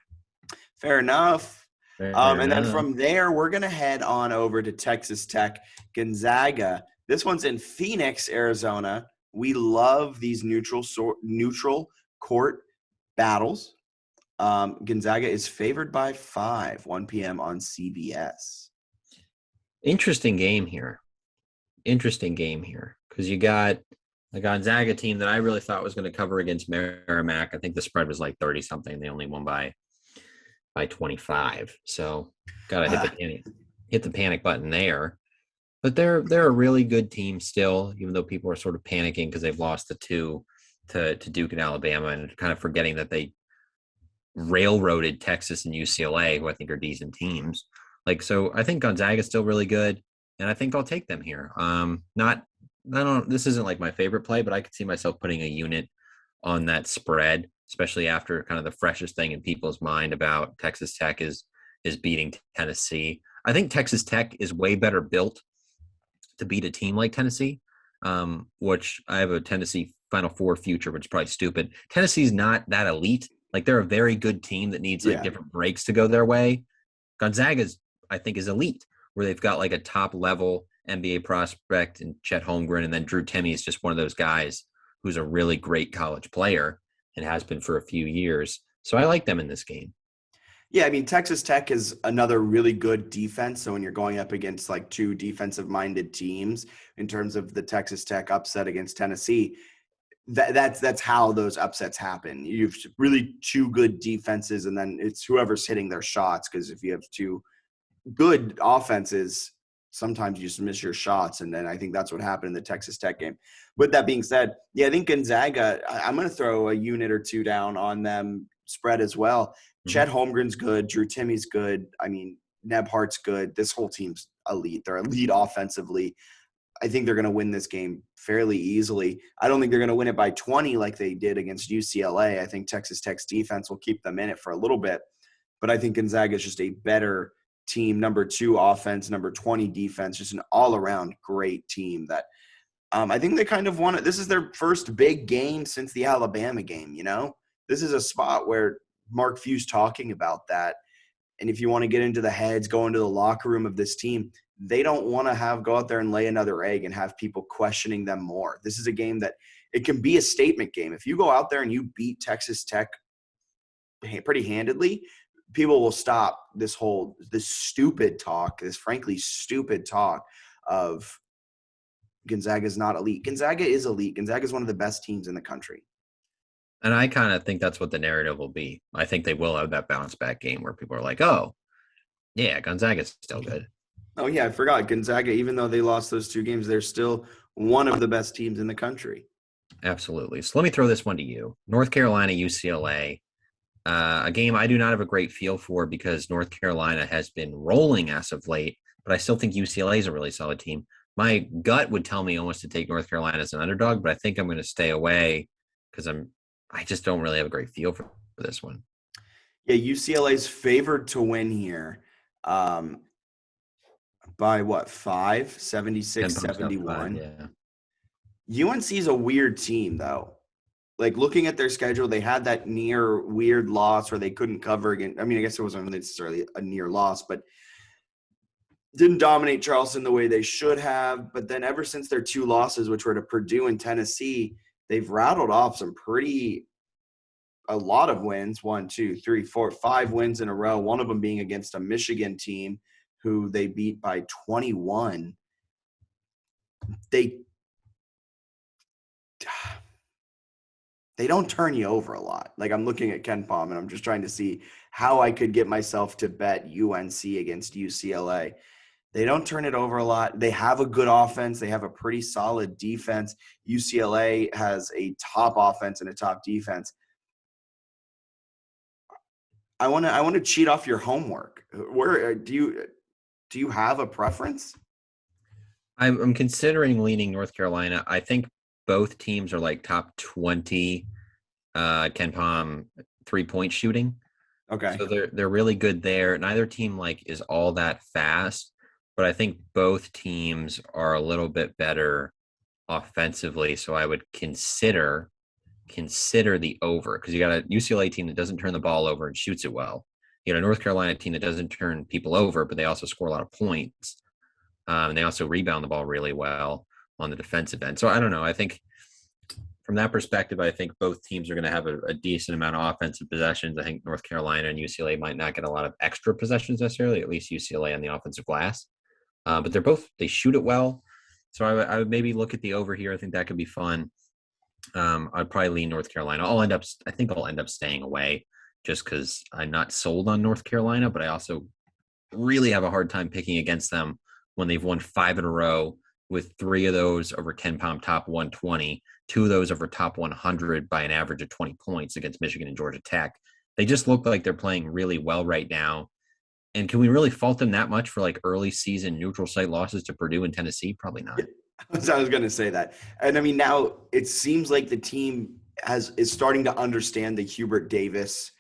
Fair enough. Fair And enough. then from there, we're going to head on over to Texas Tech, Gonzaga. This one's in Phoenix, Arizona. We love these neutral court battles. Gonzaga is favored by 5, 1 p.m. on CBS. Interesting game here because you got a Gonzaga team that I really thought was going to cover against Merrimack. I think the spread was like 30 something. They only won by 25. So got to hit the panic button there. But they're a really good team still, even though people are sort of panicking because they've lost the 2 to Duke and Alabama and kind of forgetting that they railroaded Texas and UCLA, who I think are decent teams. So I think Gonzaga is still really good, and I think I'll take them here. This isn't like my favorite play, but I could see myself putting a unit on that spread, especially after kind of the freshest thing in people's mind about Texas Tech is beating Tennessee. I think Texas Tech is way better built to beat a team like Tennessee, which I have a Tennessee Final Four future, which is probably stupid. Tennessee's not that elite. They're a very good team that needs different breaks to go their way. Gonzaga's, I think, is elite, where they've got a top level NBA prospect in Chet Holmgren, and then Drew Timme is just one of those guys who's a really great college player and has been for a few years. So I like them in this game. Yeah, I mean, Texas Tech is another really good defense. So when you're going up against 2 defensive-minded teams in terms of the Texas Tech upset against Tennessee, that's how those upsets happen. You've really 2 good defenses, and then it's whoever's hitting their shots. Because if you have 2 good offenses, sometimes you just miss your shots, and then I think that's what happened in the Texas Tech game. With that being said, yeah, I think Gonzaga, I'm going to throw a unit or 2 down on them spread as well. Mm-hmm. Chet Holmgren's good. Drew Timme's good. I mean, Nebhart's good. This whole team's elite. They're elite offensively. I think they're going to win this game fairly easily. I don't think they're going to win it by 20 like they did against UCLA. I think Texas Tech's defense will keep them in it for a little bit. But I think Gonzaga is just a better team, number 2 offense, number 20 defense, just an all-around great team that I think they kind of want it. This is their first big game since the Alabama game, This is a spot where Mark Few's talking about that. And if you want to get into the heads, go into the locker room of this team, they don't want to go out there and lay another egg and have people questioning them more. This is a game that it can be a statement game. If you go out there and you beat Texas Tech pretty handedly, people will stop this stupid talk, this frankly stupid talk of Gonzaga is not elite. Gonzaga is elite. Gonzaga is one of the best teams in the country. And I kind of think that's what the narrative will be. I think they will have that bounce back game where people are like, oh, yeah, Gonzaga's still good. Oh, yeah, I forgot. Gonzaga, even though they lost those 2 games, they're still one of the best teams in the country. Absolutely. So let me throw this one to you. North Carolina, UCLA, a game I do not have a great feel for because North Carolina has been rolling as of late, but I still think UCLA is a really solid team. My gut would tell me almost to take North Carolina as an underdog, but I think I'm going to stay away because I just don't really have a great feel for this one. Yeah, UCLA's favored to win here. By what, 5? 76-71. Yeah. UNC is a weird team, though. Looking at their schedule, they had that near weird loss where they couldn't cover again. I mean, I guess it wasn't necessarily a near loss, but didn't dominate Charleston the way they should have. But then ever since their 2 losses, which were to Purdue and Tennessee, they've rattled off a lot of wins. 1, 2, 3, 4, 5 wins in a row. One of them being against a Michigan team who they beat by 21. they don't turn you over a lot. Like I'm looking at Ken Palm and I'm just trying to see how I could get myself to bet UNC against UCLA. They don't turn it over a lot. They have a good offense. They have a pretty solid defense. UCLA has a top offense and a top defense. I want to cheat off your homework. Where do you have a preference? I'm considering leaning North Carolina. I think both teams are like top 20 Ken Palm 3-point shooting. Okay. So they're really good there. Neither team like is all that fast, but I think both teams are a little bit better offensively. So I would consider the over, because you got a UCLA team that doesn't turn the ball over and shoots it well. You got a North Carolina team that doesn't turn people over, but they also score a lot of points. And they also rebound the ball really well on the defensive end. So I don't know. I think from that perspective, I think both teams are going to have a decent amount of offensive possessions. I think North Carolina and UCLA might not get a lot of extra possessions necessarily, at least UCLA on the offensive glass. But they shoot it well. So I would maybe look at the over here. I think that could be fun. I'd probably lean North Carolina. I think I'll end up staying away just because I'm not sold on North Carolina, but I also really have a hard time picking against them when they've won 5 in a row, with 3 of those over Ken Palm top 120, 2 of those over top 100 by an average of 20 points against Michigan and Georgia Tech. They just look like they're playing really well right now. And can we really fault them that much for like early season neutral site losses to Purdue and Tennessee? Probably not. I was going to say that. And I mean, now it seems like the team is starting to understand the Hubert Davis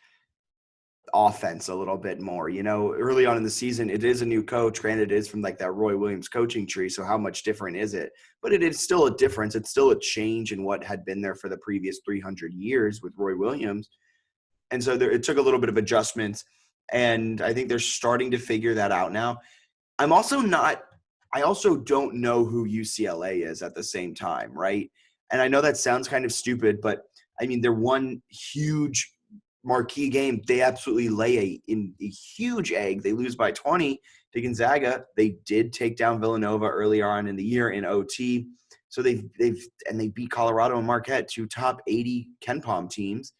offense a little bit more. You know, early on in the season, it is a new coach. Granted, it is from like that Roy Williams coaching tree. So how much different is it? But it is still a difference. It's still a change in what had been there for the previous 300 years with Roy Williams. And so it took a little bit of adjustments. And I think they're starting to figure that out now. I also don't know who UCLA is at the same time, right? And I know that sounds kind of stupid, but I mean, they're one huge marquee game. They absolutely lay a huge egg. They lose by 20 to Gonzaga. They did take down Villanova earlier on in the year in OT. So they beat Colorado and Marquette, 2 top 80 Ken Palm teams.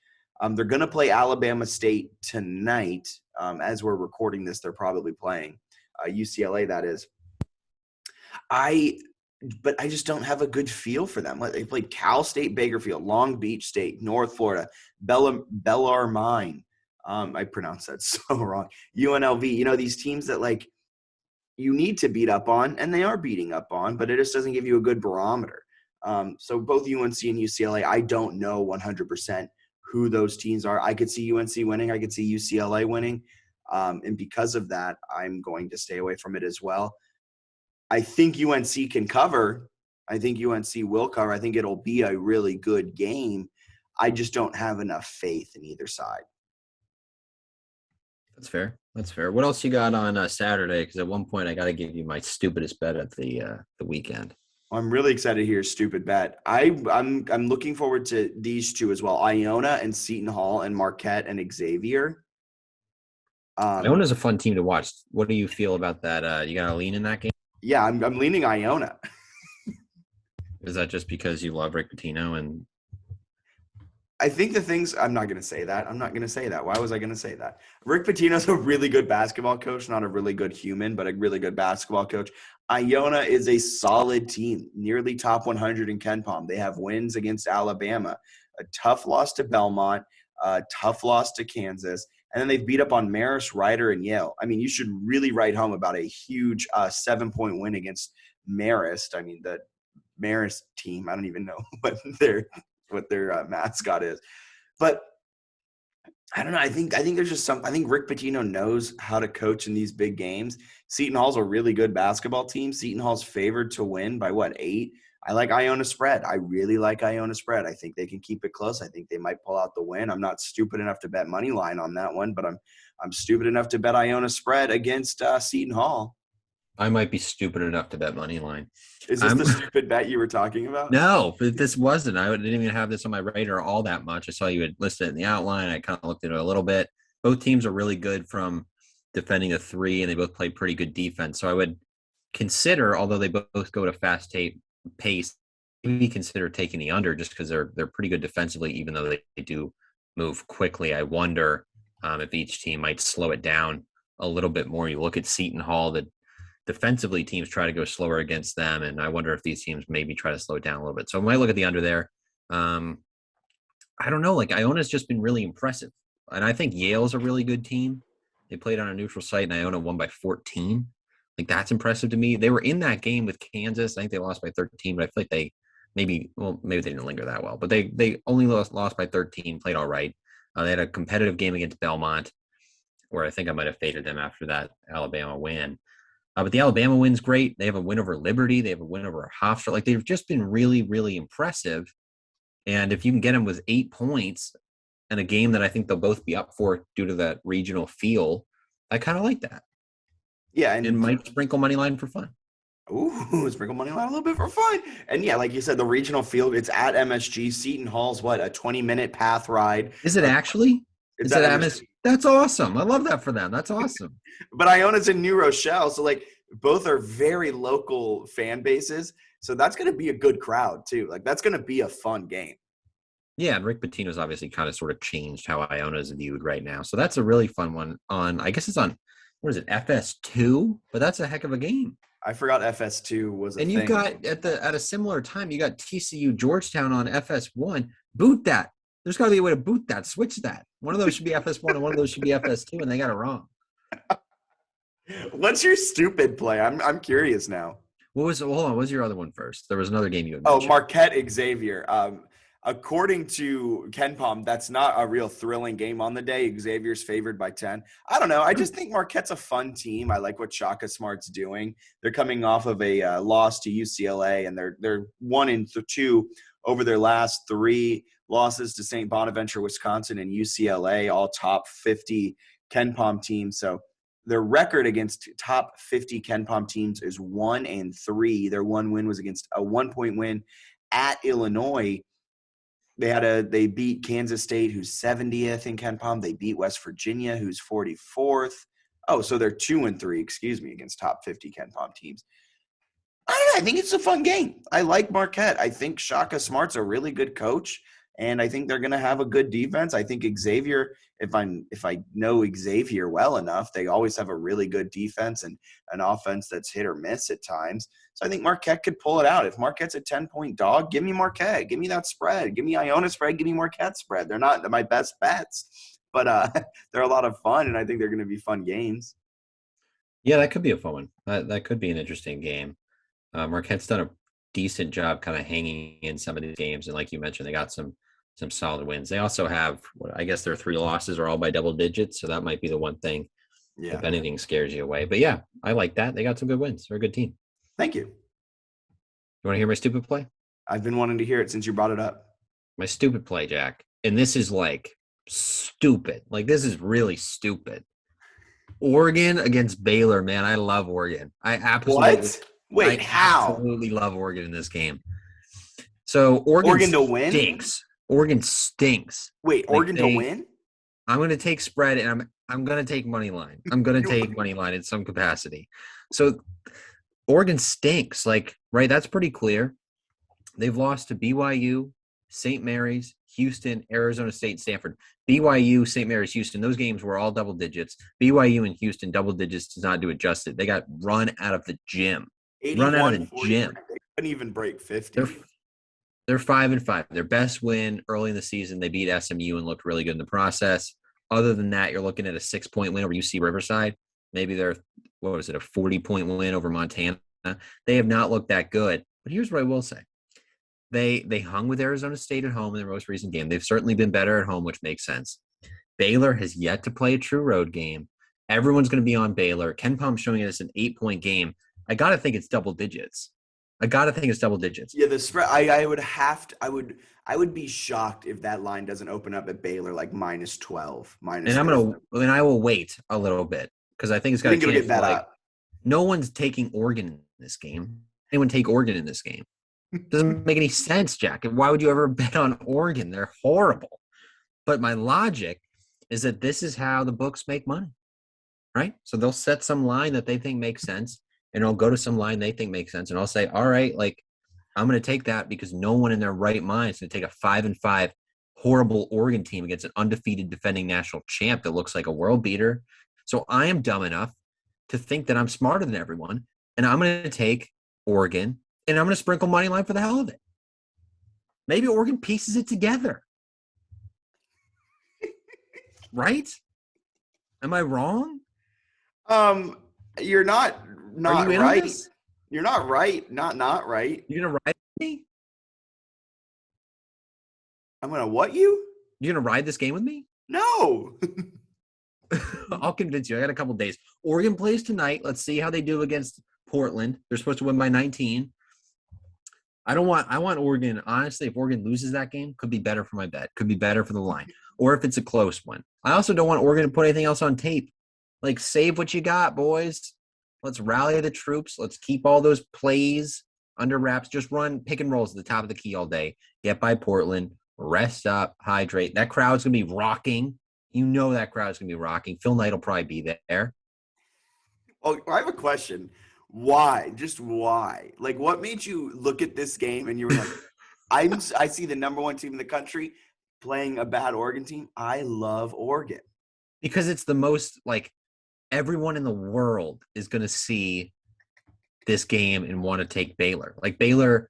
They're going to play Alabama State tonight. As we're recording this, they're probably playing UCLA, that is. But I just don't have a good feel for them. They played Cal State, Bakersfield, Long Beach State, North Florida, Bellarmine. I pronounced that so wrong. UNLV. You know, these teams that like you need to beat up on, and they are beating up on, but it just doesn't give you a good barometer. So both UNC and UCLA, I don't know 100% who those teams are. I could see UNC winning. I could see UCLA winning. And because of that, I'm going to stay away from it as well. I think UNC can cover. I think UNC will cover. I think it'll be a really good game. I just don't have enough faith in either side. That's fair. What else you got on Saturday? Because at one point I got to give you my stupidest bet at the weekend. I'm really excited to hear stupid bet. I'm looking forward to these two as well. Iona and Seton Hall and Marquette and Xavier. Iona's a fun team to watch. What do you feel about that? You got to lean in that game? Yeah, I'm leaning Iona. Is that just because you love Rick Pitino? And I think I'm not going to say that. Why was I going to say that? Rick Pitino's a really good basketball coach, not a really good human, but a really good basketball coach. Iona is a solid team, nearly top 100 in Ken Palm. They have wins against Alabama, a tough loss to Belmont, a tough loss to Kansas, and then they beat up on Marist, Rider, and Yale. I mean, you should really write home about a huge 7-point win against Marist. I mean, the Marist team, I don't even know what their mascot is. But I don't know. I think there's just I think Rick Pitino knows how to coach in these big games. Seton Hall's a really good basketball team. Seton Hall's favored to win by 8? I like Iona spread. I really like Iona spread. I think they can keep it close. I think they might pull out the win. I'm not stupid enough to bet money line on that one, but I'm stupid enough to bet Iona spread against Seton Hall. I might be stupid enough to bet money line. Is this the stupid bet you were talking about? No, but this wasn't. I didn't even have this on my radar all that much. I saw you had listed it in the outline. I kind of looked at it a little bit. Both teams are really good from defending a 3, and they both play pretty good defense. So I would consider, although they both go at a fast pace, maybe consider taking the under just because they're pretty good defensively, even though they do move quickly. I wonder if each team might slow it down a little bit more. You look at Seton Hall, that defensively teams try to go slower against them, and I wonder if these teams maybe try to slow it down a little bit. So I might look at the under there. I don't know. Like Iona's just been really impressive, and I think Yale's a really good team. They played on a neutral site, and Iona won by 14. Like that's impressive to me. They were in that game with Kansas. I think they lost by 13, but I feel like they maybe they didn't linger that well. But they only lost by 13. Played all right. They had a competitive game against Belmont, where I think I might have faded them after that Alabama win. But the Alabama win's great. They have a win over Liberty. They have a win over Hofstra. Like they've just been really, really impressive. And if you can get them with 8 points in a game that I think they'll both be up for due to that regional feel, I kind of like that. Yeah, and might sprinkle money line for fun. Ooh, sprinkle money line a little bit for fun. And yeah, like you said, the regional field, it's at MSG. Seton Hall's what, a 20-minute path ride. Is it actually? It's Is it MSG? That's awesome. I love that for them. That's awesome. But Iona's in New Rochelle, so like both are very local fan bases. So that's going to be a good crowd too. Like that's going to be a fun game. Yeah, and Rick Pitino's obviously kind of sort of changed how Iona is viewed right now. So that's a really fun one on, I guess it's on, what is it, FS2? But that's a heck of a game. I forgot FS2 was a thing. And you've got, at a similar time, you got TCU Georgetown on FS1. Boot that. There's got to be a way to boot that. Switch that. One of those should be FS1 and one of those should be FS2, and they got it wrong. What's your stupid play? I'm curious now. Hold on, what was your other one first? There was another game you had mentioned. Oh, Marquette Xavier. According to KenPom, that's not a real thrilling game on the day. Xavier's favored by 10. I don't know. I just think Marquette's a fun team. I like what Shaka Smart's doing. They're coming off of a loss to UCLA, and they're 1-2 over their last 3 losses to St. Bonaventure, Wisconsin, and UCLA, all top 50 KenPom teams. So their record against top 50 KenPom teams is 1-3. Their one win was against a 1-point win at Illinois. They beat Kansas State, who's 70th in KenPom. They beat West Virginia, who's 44th. Oh, so they're 2-3, against top 50 KenPom teams. I don't know. I think it's a fun game. I like Marquette. I think Shaka Smart's a really good coach, and I think they're going to have a good defense. I think Xavier, if I know Xavier well enough, they always have a really good defense and an offense that's hit or miss at times. So I think Marquette could pull it out. If Marquette's a 10-point dog, give me Marquette. Give me that spread. Give me Iona spread. Give me Marquette spread. They're not my best bets, but they're a lot of fun, and I think they're going to be fun games. Yeah, that could be a fun one. That could be an interesting game. Marquette's done a decent job kind of hanging in some of these games, and like you mentioned, they got some solid wins. They also have, I guess their 3 losses are all by double digits, so that might be the one thing if anything scares you away. But yeah, I like that. They got some good wins. They're a good team. Thank you. You want to hear my stupid play? I've been wanting to hear it since you brought it up. My stupid play, Jack. And this is like stupid. Like this is really stupid. Oregon against Baylor, man. I love Oregon. I absolutely love Oregon in this game. So Oregon to win? Stinks. Oregon stinks. Wait, Oregon to win? I'm going to take spread, and I'm going to take money line. I'm going to take money line in some capacity. So Oregon stinks. Like, right, that's pretty clear. They've lost to BYU, St. Mary's, Houston, Arizona State, Stanford. BYU, St. Mary's, Houston, those games were all double digits. BYU and Houston, double digits does not do it justice. They got run out of the gym. Run out of the gym. They couldn't even break 50. They're 5-5. Their best win early in the season, they beat SMU and looked really good in the process. Other than that, you're looking at a 6-point win over UC Riverside. Maybe they're, a 40-point win over Montana. They have not looked that good. But here's what I will say. They hung with Arizona State at home in their most recent game. They've certainly been better at home, which makes sense. Baylor has yet to play a true road game. Everyone's going to be on Baylor. KenPom showing us an 8-point game. I got to think it's double digits. Yeah, the spread. I would be shocked if that line doesn't open up at Baylor like -12, And I will wait a little bit because I think it's got to get that up. No one's taking Oregon in this game. Anyone take Oregon in this game? Doesn't make any sense, Jack. Why would you ever bet on Oregon? They're horrible. But my logic is that this is how the books make money, right? So they'll set some line that they think makes sense, and I'll go to some line they think makes sense, and I'll say, all right, like I'm going to take that because no one in their right mind is going to take a 5-5 horrible Oregon team against an undefeated defending national champ that looks like a world beater. So I am dumb enough to think that I'm smarter than everyone, and I'm going to take Oregon, and I'm going to sprinkle money line for the hell of it. Maybe Oregon pieces it together. Right? Am I wrong? You're not Are you right. this? You're not right. Not right. You're going to ride me? I'm gonna what you? You're going to ride this game with me? No. I'll convince you. I got a couple days. Oregon plays tonight. Let's see how they do against Portland. They're supposed to win by 19. I want Oregon. Honestly, if Oregon loses that game, could be better for my bet. Could be better for the line. Or if it's a close one. I also don't want Oregon to put anything else on tape. Like, save what you got, boys. Let's rally the troops. Let's keep all those plays under wraps. Just run pick and rolls at the top of the key all day. Get by Portland. Rest up. Hydrate. That crowd's going to be rocking. You know that crowd's going to be rocking. Phil Knight will probably be there. Oh, I have a question. Why? Just why? Like, what made you look at this game and you were like, I see the number one team in the country playing a bad Oregon team. I love Oregon. Because it's the most, like, everyone in the world is going to see this game and want to take Baylor. Like, Baylor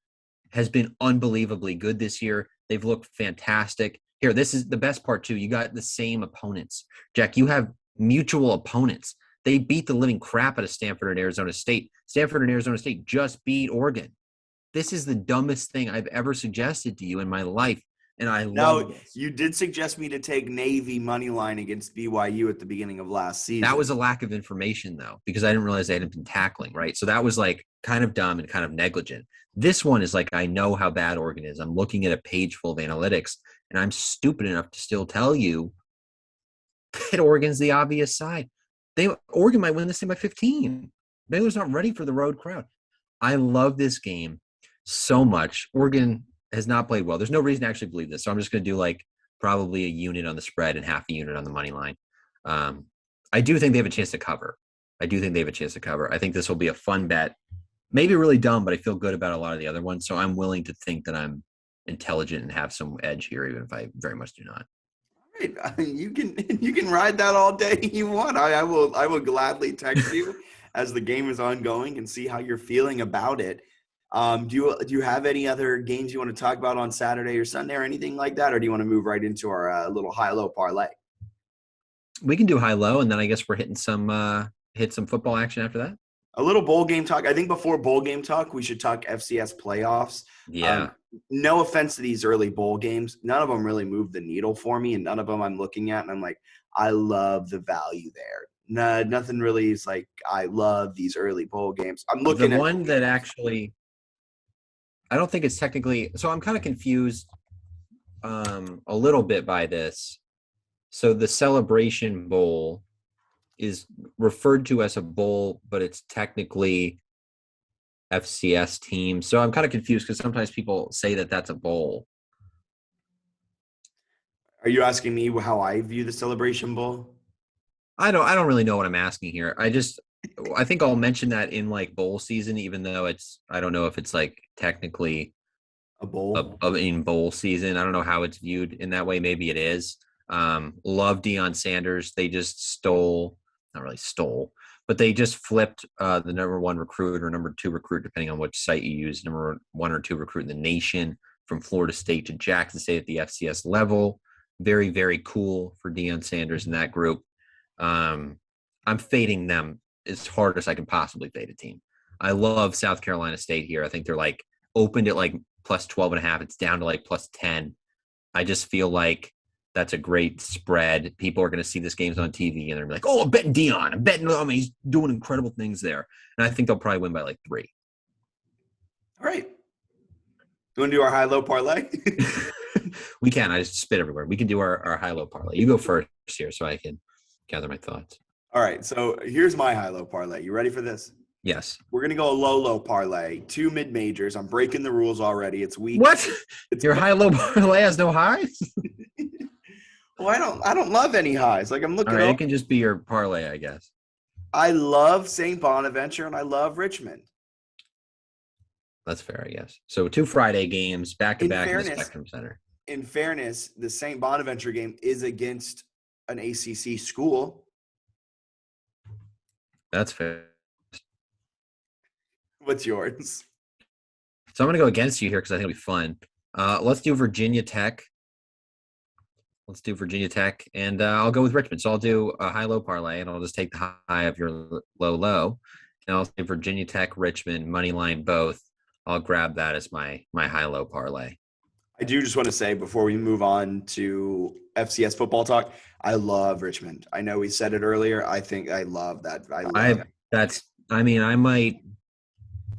has been unbelievably good this year. They've looked fantastic. Here, this is the best part, too. You got the same opponents. Jack, you have mutual opponents. They beat the living crap out of Stanford and Arizona State. Stanford and Arizona State just beat Oregon. This is the dumbest thing I've ever suggested to you in my life, and I love this. You did suggest me to take Navy money line against BYU at the beginning of last season. That was a lack of information, though, because I didn't realize they hadn't been tackling, right? So that was, like, kind of dumb and kind of negligent. This one is like, I know how bad Oregon is. I'm looking at a page full of analytics, and I'm stupid enough to still tell you that Oregon's the obvious side. Oregon might win this thing by 15. Baylor's not ready for the road crowd. I love this game so much. Oregon has not played well. There's no reason to actually believe this. So I'm just going to do like probably a unit on the spread and half a unit on the money line. I do think they have a chance to cover. I think this will be a fun bet. Maybe really dumb, but I feel good about a lot of the other ones. So I'm willing to think that I'm intelligent and have some edge here, even if I very much do not. I mean, you can ride that all day you want. I will gladly text you as the game is ongoing and see how you're feeling about it. Do you have any other games you want to talk about on Saturday or Sunday or anything like that, or do you want to move right into our little high-low parlay? We can do high-low, and then I guess we're hitting some football action after that. A little bowl game talk. I think before bowl game talk, we should talk FCS playoffs. Yeah. No offense to these early bowl games. None of them really move the needle for me, and none of them I'm looking at, and I'm like, I love the value there. No, nothing really is like, I love these early bowl games. I'm looking at one that actually – I don't think it's technically – so I'm kind of confused a little bit by this. So the Celebration Bowl is referred to as a bowl, but it's technically FCS team. So I'm kind of confused because sometimes people say that that's a bowl. Are you asking me how I view the Celebration Bowl? I don't really know what I'm asking here. I think I'll mention that in like bowl season, even though I don't know if it's like technically a bowl in bowl season. I don't know how it's viewed in that way. Maybe it is. Love Deion Sanders. They just not really stole, but they just flipped the number one recruit or number two recruit, depending on which site you use, number one or two recruit in the nation from Florida State to Jackson State at the FCS level. Very, very cool for Deion Sanders in that group. I'm fading them as hard as I can possibly fade a team. I love South Carolina State here. I think they're like opened at like plus 12.5. It's down to like plus 10. I just feel like that's a great spread. People are going to see this game's on TV and they're like, oh, I'm betting Deion. I'm betting him. He's doing incredible things there. And I think they'll probably win by like 3. All right. You want to do our high-low parlay? We can. I just spit everywhere. We can do our high-low parlay. You go first here so I can gather my thoughts. All right. So here's my high-low parlay. You ready for this? Yes. We're going to go a low parlay. 2 mid-majors. I'm breaking the rules already. It's weak. What? Your high-low parlay has no highs? Well, I don't love any highs. Like I'm looking. All right, it can just be your parlay, I guess. I love St. Bonaventure and I love Richmond. That's fair, I guess. So 2 Friday games back to back in the Spectrum Center. In fairness, the St. Bonaventure game is against an ACC school. That's fair. What's yours? So I'm going to go against you here because I think it'll be fun. Let's do Virginia Tech. And I'll go with Richmond. So I'll do a high-low parlay, and I'll just take the high of your low-low. And I'll say Virginia Tech, Richmond, money line both. I'll grab that as my high-low parlay. I do just want to say before we move on to FCS football talk, I love Richmond. I know we said it earlier. I think I love that.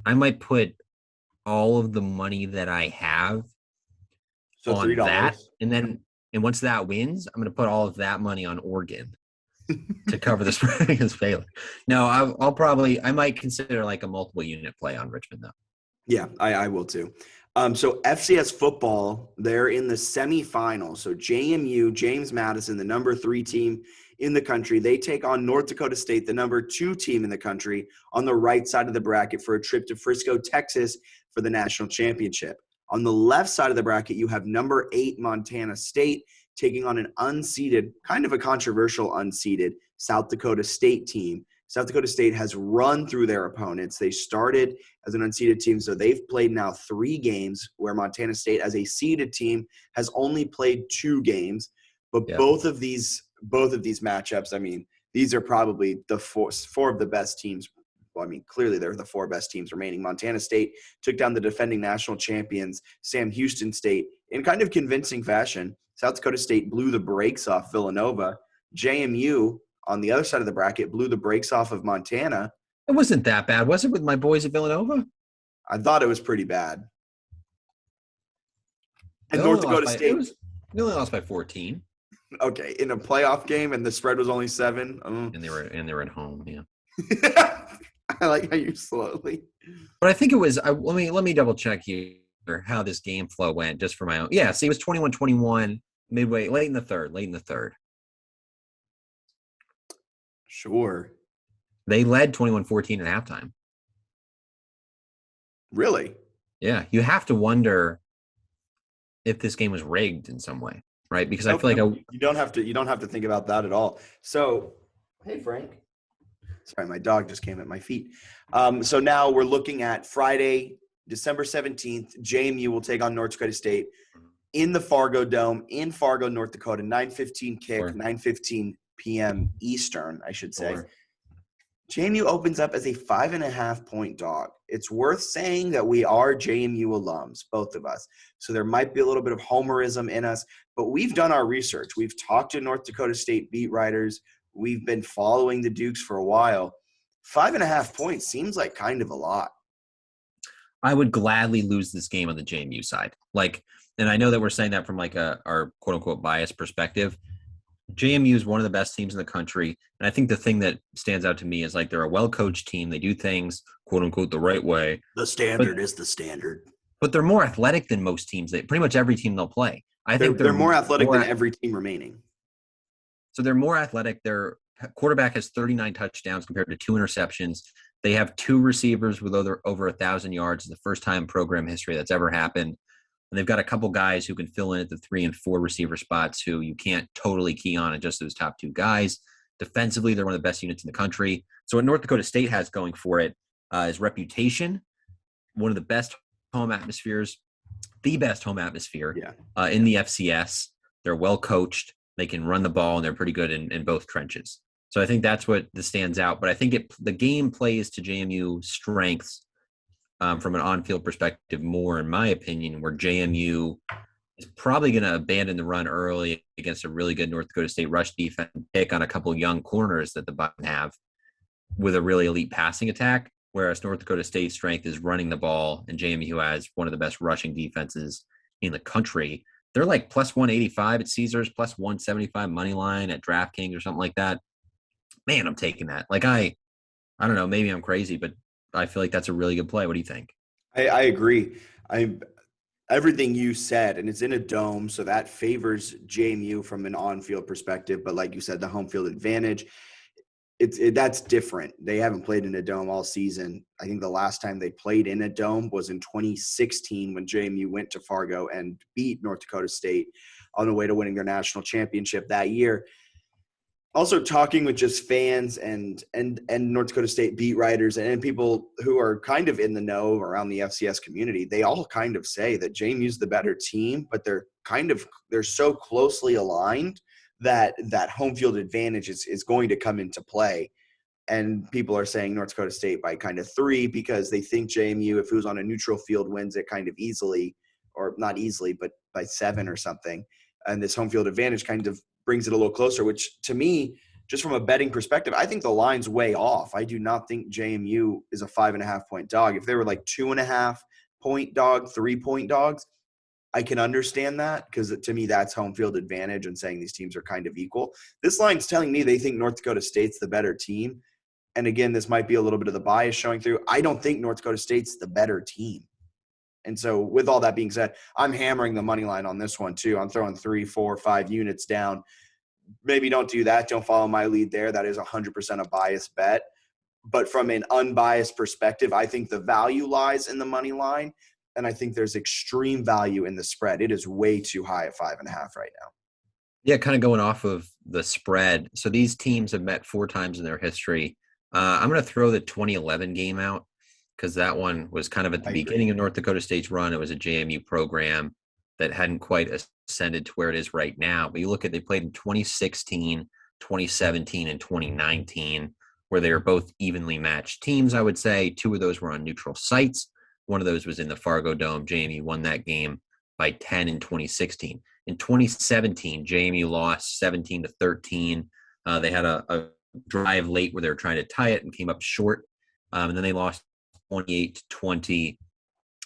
I might put all of the money that I have on $3. That, and once that wins, I'm going to put all of that money on Oregon to cover the spread against Baylor. No, I might consider like a multiple unit play on Richmond though. Yeah, I will too. So FCS football, they're in the semifinal. So JMU, James Madison, the number 3 team in the country, they take on North Dakota State, the number 2 team in the country, on the right side of the bracket for a trip to Frisco, Texas for the national championship. On the left side of the bracket, you have number 8 Montana State taking on an unseeded, kind of a controversial unseeded South Dakota State team. South Dakota State has run through their opponents. They started as an unseeded team, so they've played now 3 games, where Montana State, as a seeded team, has only played 2 games. But both of these matchups, I mean, these are probably the four of the best teams. Well, I mean, clearly they're the 4 best teams remaining. Montana State took down the defending national champions, Sam Houston State, in kind of convincing fashion. South Dakota State blew the brakes off Villanova. JMU, on the other side of the bracket, blew the brakes off of Montana. It wasn't that bad, was it, with my boys at Villanova? I thought it was pretty bad. And North Dakota State they only lost by 14. Okay, in a playoff game, and the spread was only 7. And they were at home. Yeah. I like how you slowly. But I think it was. Let me double check here how this game flow went, just for my own. Yeah. See, it was 21-21 midway, late in the third. Sure. They led 21-14 at halftime. Really? Yeah. You have to wonder if this game was rigged in some way, right? Because I feel like you don't have to think about that at all. So, hey Frank. Sorry, my dog just came at my feet. So now we're looking at Friday, December 17th. JMU will take on North Dakota State in the Fargo Dome in Fargo, North Dakota. 9:15 kick, 9:15 p.m. Eastern, I should say. JMU opens up as a 5.5-point dog. It's worth saying that we are JMU alums, both of us. So there might be a little bit of homerism in us, but we've done our research. We've talked to North Dakota State beat writers. We've been following the Dukes for a while. 5.5 points seems like kind of a lot. I would gladly lose this game on the JMU side. And I know that we're saying that from our quote unquote biased perspective. JMU is one of the best teams in the country. And I think the thing that stands out to me is they're a well-coached team. They do things quote unquote the right way. The standard is the standard. But they're more athletic than most teams. Pretty much every team they'll play. I think they're more athletic than every team remaining. So they're more athletic. Their quarterback has 39 touchdowns compared to 2 interceptions. They have 2 receivers with over 1,000 yards. It's the first time in program history that's ever happened. And they've got a couple guys who can fill in at the 3 and 4 receiver spots who you can't totally key on at just those top 2 guys. Defensively, they're one of the best units in the country. So what North Dakota State has going for it is reputation, one of the best home atmospheres, the best home atmosphere in the FCS. They're well coached. They can run the ball, and they're pretty good in both trenches. So I think that's what stands out. But I think the game plays to JMU strengths from an on-field perspective more, in my opinion, where JMU is probably going to abandon the run early against a really good North Dakota State rush defense, pick on a couple young corners that the Bucs have with a really elite passing attack, whereas North Dakota State's strength is running the ball, and JMU has one of the best rushing defenses in the country. They're like plus 185 at Caesars, plus 175 money line at DraftKings or something like that. Man, I'm taking that. I don't know, maybe I'm crazy, but I feel like that's a really good play. What do you think? I agree. Everything you said, and it's in a dome, so that favors JMU from an on-field perspective. But like you said, the home field advantage. that's different. They haven't played in a dome all season. I think the last time they played in a dome was in 2016 when JMU went to Fargo and beat North Dakota State on the way to winning their national championship that year. Also talking with just fans and North Dakota State beat writers and people who are kind of in the know around the FCS community, they all kind of say that JMU's the better team, but they're so closely aligned that home field advantage is going to come into play. And people are saying North Dakota State by kind of 3 because they think JMU, if it was on a neutral field, wins it kind of easily, or not easily, but by 7 or something. And this home field advantage kind of brings it a little closer, which to me, just from a betting perspective, I think the line's way off. I do not think JMU is a 5.5 point dog. If they were like 2.5 point dog, 3 point dogs, I can understand that because to me, that's home field advantage and saying these teams are kind of equal. This line's telling me they think North Dakota State's the better team. And again, this might be a little bit of the bias showing through. I don't think North Dakota State's the better team. And so with all that being said, I'm hammering the money line on this one too. I'm throwing 3, 4, 5 units down. Maybe don't do that. Don't follow my lead there. That is 100% a biased bet. But from an unbiased perspective, I think the value lies in the money line. And I think there's extreme value in the spread. It is way too high at 5.5 right now. Yeah, kind of going off of the spread. So these teams have met 4 times in their history. I'm going to throw the 2011 game out because that one was kind of at the beginning of North Dakota State's run. It was a JMU program that hadn't quite ascended to where it is right now. But you look at, they played in 2016, 2017, and 2019, where they were both evenly matched teams, I would say. 2 of those were on neutral sites. One of those was in the Fargo Dome. JMU won that game by 10 in 2016. In 2017, JMU lost 17-13. They had a drive late where they were trying to tie it and came up short. And then they lost 28-20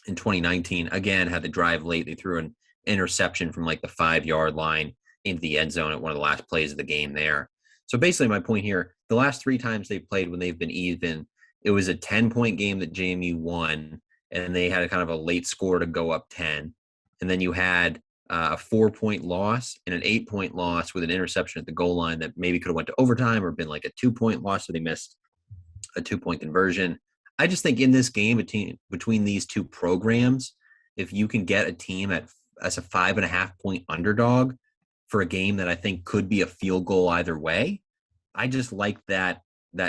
in 2019. Again, had the drive late. They threw an interception from like the 5-yard line into the end zone at one of the last plays of the game there. So basically my point here, the last 3 times they've played when they've been even, it was a 10-point game that JMU won, and they had a kind of a late score to go up 10. And then you had a 4-point loss and an 8-point loss with an interception at the goal line that maybe could have went to overtime or been like a 2-point loss, so they missed a 2-point conversion. I just think in this game between these 2 programs, if you can get a team as a 5.5 point underdog for a game that I think could be a field goal either way, I just like that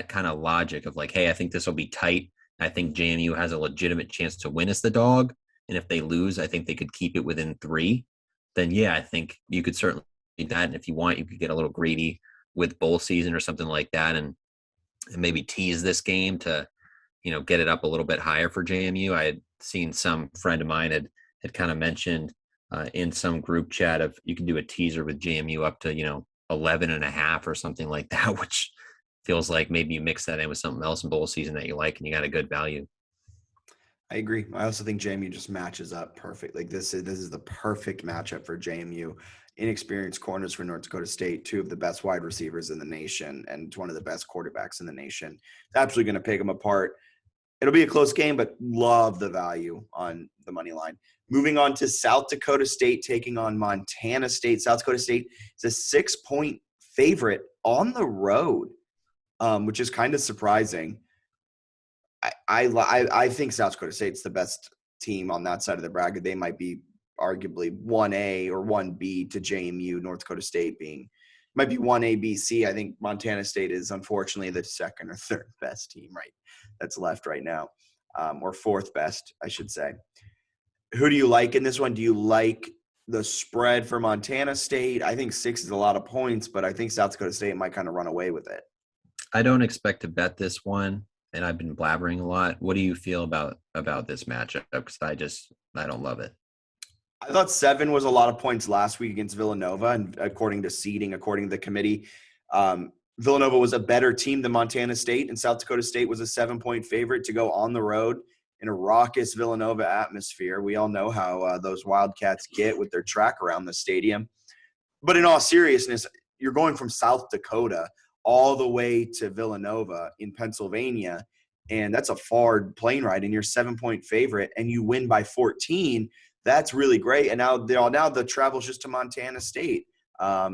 kind of logic of like, hey, I think this will be tight. I think JMU has a legitimate chance to win as the dog. And if they lose, I think they could keep it within 3. Then, yeah, I think you could certainly do that. And if you want, you could get a little greedy with bowl season or something like that and maybe tease this game to, get it up a little bit higher for JMU. I had seen some friend of mine had kind of mentioned in some group chat of you can do a teaser with JMU up to, 11.5 or something like that, which feels like maybe you mix that in with something else in bowl season that you like and you got a good value. I agree. I also think JMU just matches up perfect. Like this is the perfect matchup for JMU. Inexperienced corners for North Dakota State, 2 of the best wide receivers in the nation and one of the best quarterbacks in the nation. It's absolutely going to pick them apart. It'll be a close game, but love the value on the money line. Moving on to South Dakota State taking on Montana State. South Dakota State is a 6-point favorite on the road, which is kind of surprising. I think South Dakota State's the best team on that side of the bracket. They might be arguably 1A or 1B to JMU, North Dakota State might be 1A, B, C. I think Montana State is unfortunately the 2nd or 3rd best team that's left right now, or 4th best, I should say. Who do you like in this one? Do you like the spread for Montana State? I think 6 is a lot of points, but I think South Dakota State might kind of run away with it. I don't expect to bet this one. And I've been blabbering a lot. What do you feel about this matchup? Because I don't love it. I thought 7 was a lot of points last week against Villanova, and according to seeding, according to the committee, Villanova was a better team than Montana State, and South Dakota State was a 7-point favorite to go on the road in a raucous Villanova atmosphere. We all know how those Wildcats get with their track around the stadium. But in all seriousness, you're going from South Dakota all the way to Villanova in Pennsylvania, and that's a far plane ride, and you're 7-point favorite, and you win by 14. That's really great. And now the travel's just to Montana State. I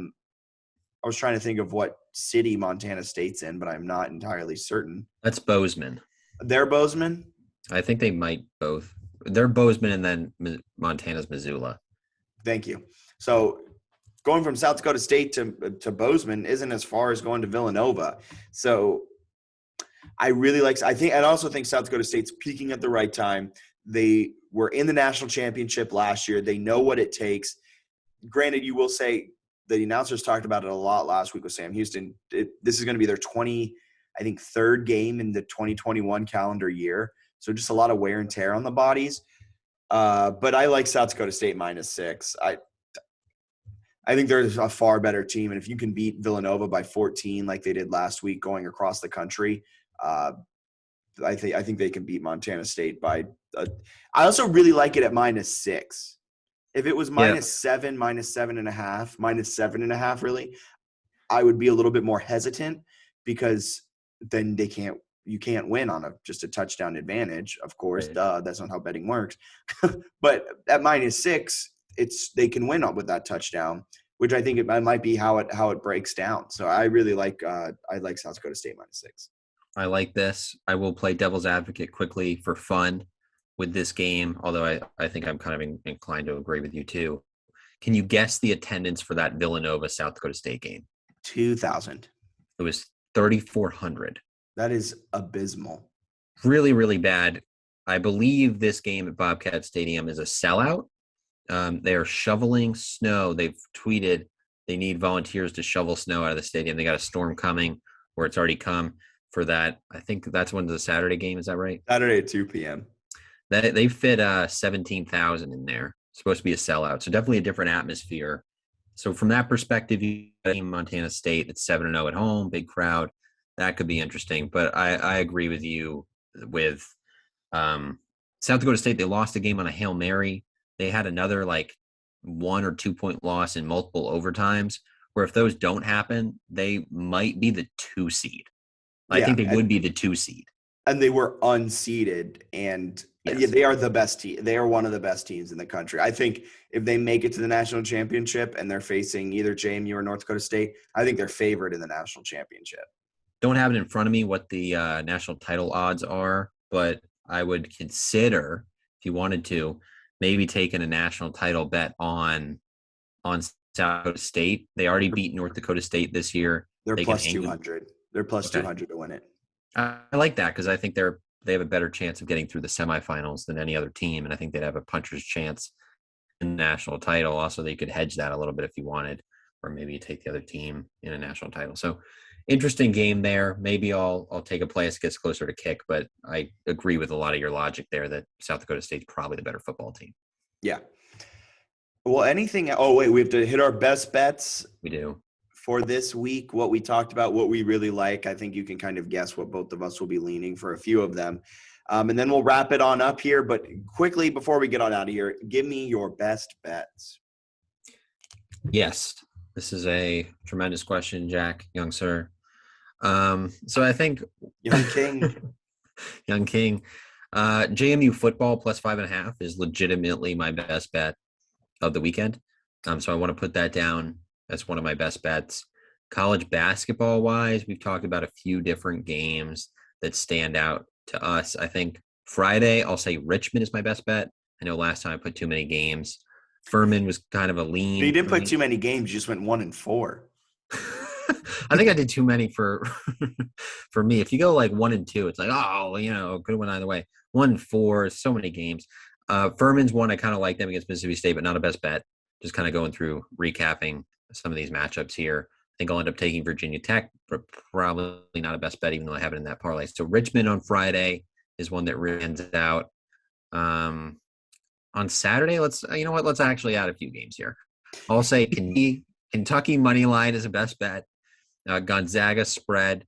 was trying to think of what city Montana State's in, but I'm not entirely certain. That's Bozeman. They're Bozeman? I think they might both. They're Bozeman and then Montana's Missoula. Thank you. So going from South Dakota State to Bozeman isn't as far as going to Villanova. So I also think South Dakota State's peaking at the right time. They were in the national championship last year. They know what it takes. Granted, you will say the announcers talked about it a lot last week with Sam Houston. This is going to be their 23rd game in the 2021 calendar year. So just a lot of wear and tear on the bodies. But I like South Dakota State -6. I think they're a far better team. And if you can beat Villanova by 14 like they did last week going across the country, I think they can beat Montana State by I also really like it at -6. If it was -7, -7.5, -7.5, really, I would be a little bit more hesitant because then you can't win on just a touchdown advantage. Of course, Right. that's not how betting works. But at -6, they can win with that touchdown, which I think it might be how it breaks down. So I really like South Dakota State -6. I like this. I will play devil's advocate quickly for fun with this game, although I think I'm kind of inclined to agree with you too. Can you guess the attendance for that Villanova South Dakota State game? 2,000. It was 3,400. That is abysmal. Really, really bad. I believe this game at Bobcat Stadium is a sellout. They are shoveling snow. They've tweeted they need volunteers to shovel snow out of the stadium. They got a storm coming, or it's already come for that. I think that's when the Saturday game. Is that right? Saturday at 2 p.m. They fit 17,000 in there. It's supposed to be a sellout. So definitely a different atmosphere. So from that perspective, you got Montana State. It's 7-0 at home, big crowd. That could be interesting. But I agree with you with South Dakota State. They lost a game on a Hail Mary. They had another 1 or 2 point loss in multiple overtimes, where if those don't happen, they might be the 2 seed. I think they would be the 2 seed. And they were unseeded, and they are the best team. They are one of the best teams in the country. I think if they make it to the national championship and they're facing either JMU or North Dakota State, I think they're favored in the national championship. Don't have it in front of me what the national title odds are, but I would consider, if you wanted to, maybe taking a national title bet on South Dakota State. They already beat North Dakota State this year. They're plus 200. They're plus 200 to win it. I like that because I think they have a better chance of getting through the semifinals than any other team, and I think they'd have a puncher's chance in the national title. Also, they could hedge that a little bit if you wanted, or maybe you take the other team in a national title. So interesting game there. Maybe I'll take a play as it gets closer to kick, but I agree with a lot of your logic there that South Dakota State's probably the better football team. Yeah. Well, anything – oh, wait, we have to hit our best bets. We do. For this week, what we talked about, what we really like. I think you can kind of guess what both of us will be leaning for a few of them. And then we'll wrap it on up here. But quickly, before we get on out of here, give me your best bets. Yes. This is a tremendous question, Jack, young sir. So I think Young King. Young King. JMU football plus 5.5 is legitimately my best bet of the weekend. So I want to put that down. That's one of my best bets. College basketball wise, we've talked about a few different games that stand out to us. I think Friday, I'll say Richmond is my best bet. I know last time I put too many games. Furman was kind of a lean. But you didn't put too many games. You just went 1-4. I think I did too many for me. If you go 1-2, it's could have went either way. 1-4, so many games. Furman's one I kind of like them against Mississippi State, but not a best bet. Just kind of going through recapping some of these matchups here. I think I'll end up taking Virginia Tech, but probably not a best bet, even though I have it in that parlay. So Richmond on Friday is one that really ends out. On Saturday, let's actually add a few games here. I'll say Kentucky money line is a best bet. Gonzaga spread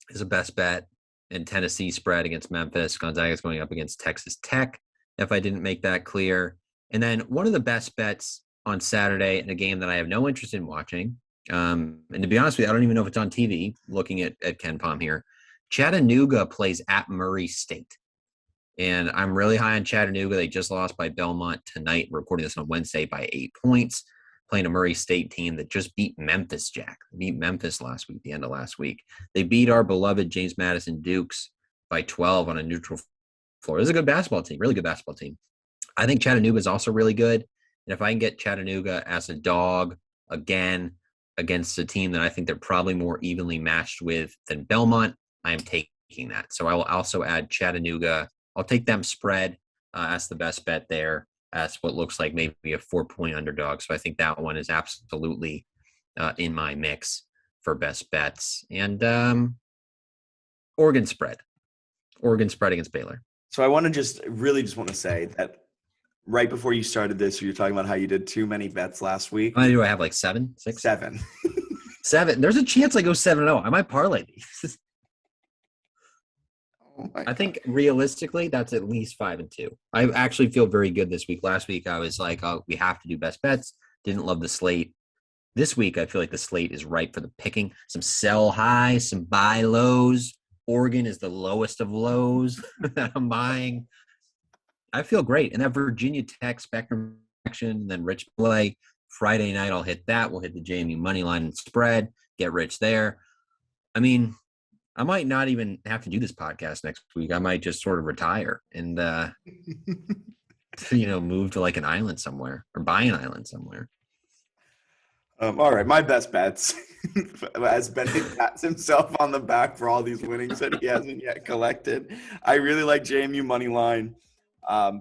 is a best bet, and Tennessee spread against Memphis. Gonzaga is going up against Texas Tech, if I didn't make that clear. And then one of the best bets on Saturday in a game that I have no interest in watching. And to be honest with you, I don't even know if it's on TV, looking at Ken Pom here. Chattanooga plays at Murray State. And I'm really high on Chattanooga. They just lost by Belmont tonight. We're recording this on Wednesday by 8 points. playing a Murray State team that just beat Memphis, Jack. They beat Memphis last week, the end of last week. They beat our beloved James Madison Dukes by 12 on a neutral floor. This is a good basketball team, really good basketball team. I think Chattanooga is also really good. And if I can get Chattanooga as a dog again against a team that I think they're probably more evenly matched with than Belmont, I am taking that. So I will also add Chattanooga. I'll take them spread as the best bet there. That's what looks like maybe a 4-point underdog. So I think that one is absolutely in my mix for best bets. And Oregon spread against Baylor. So I want to just want to say that right before you started this, you were talking about how you did too many bets last week. How many do I have? Like 7, 6? 7. 7. There's a chance I go 7-0. I might parlay these. I think realistically, that's at least 5-2. I actually feel very good this week. Last week, I was like, oh, we have to do best bets. Didn't love the slate. This week, I feel like the slate is ripe for the picking. Some sell highs, some buy lows. Oregon is the lowest of lows that I'm buying. I feel great. And that Virginia Tech Spectrum action, then Richmond play. Friday night, I'll hit that. We'll hit the JMU money line and spread. Get rich there. I mean, I might not even have to do this podcast next week. I might just sort of retire and, move to like an island somewhere or buy an island somewhere. All right, my best bets. As Bennett pats himself on the back for all these winnings that he hasn't yet collected. I really like JMU money line.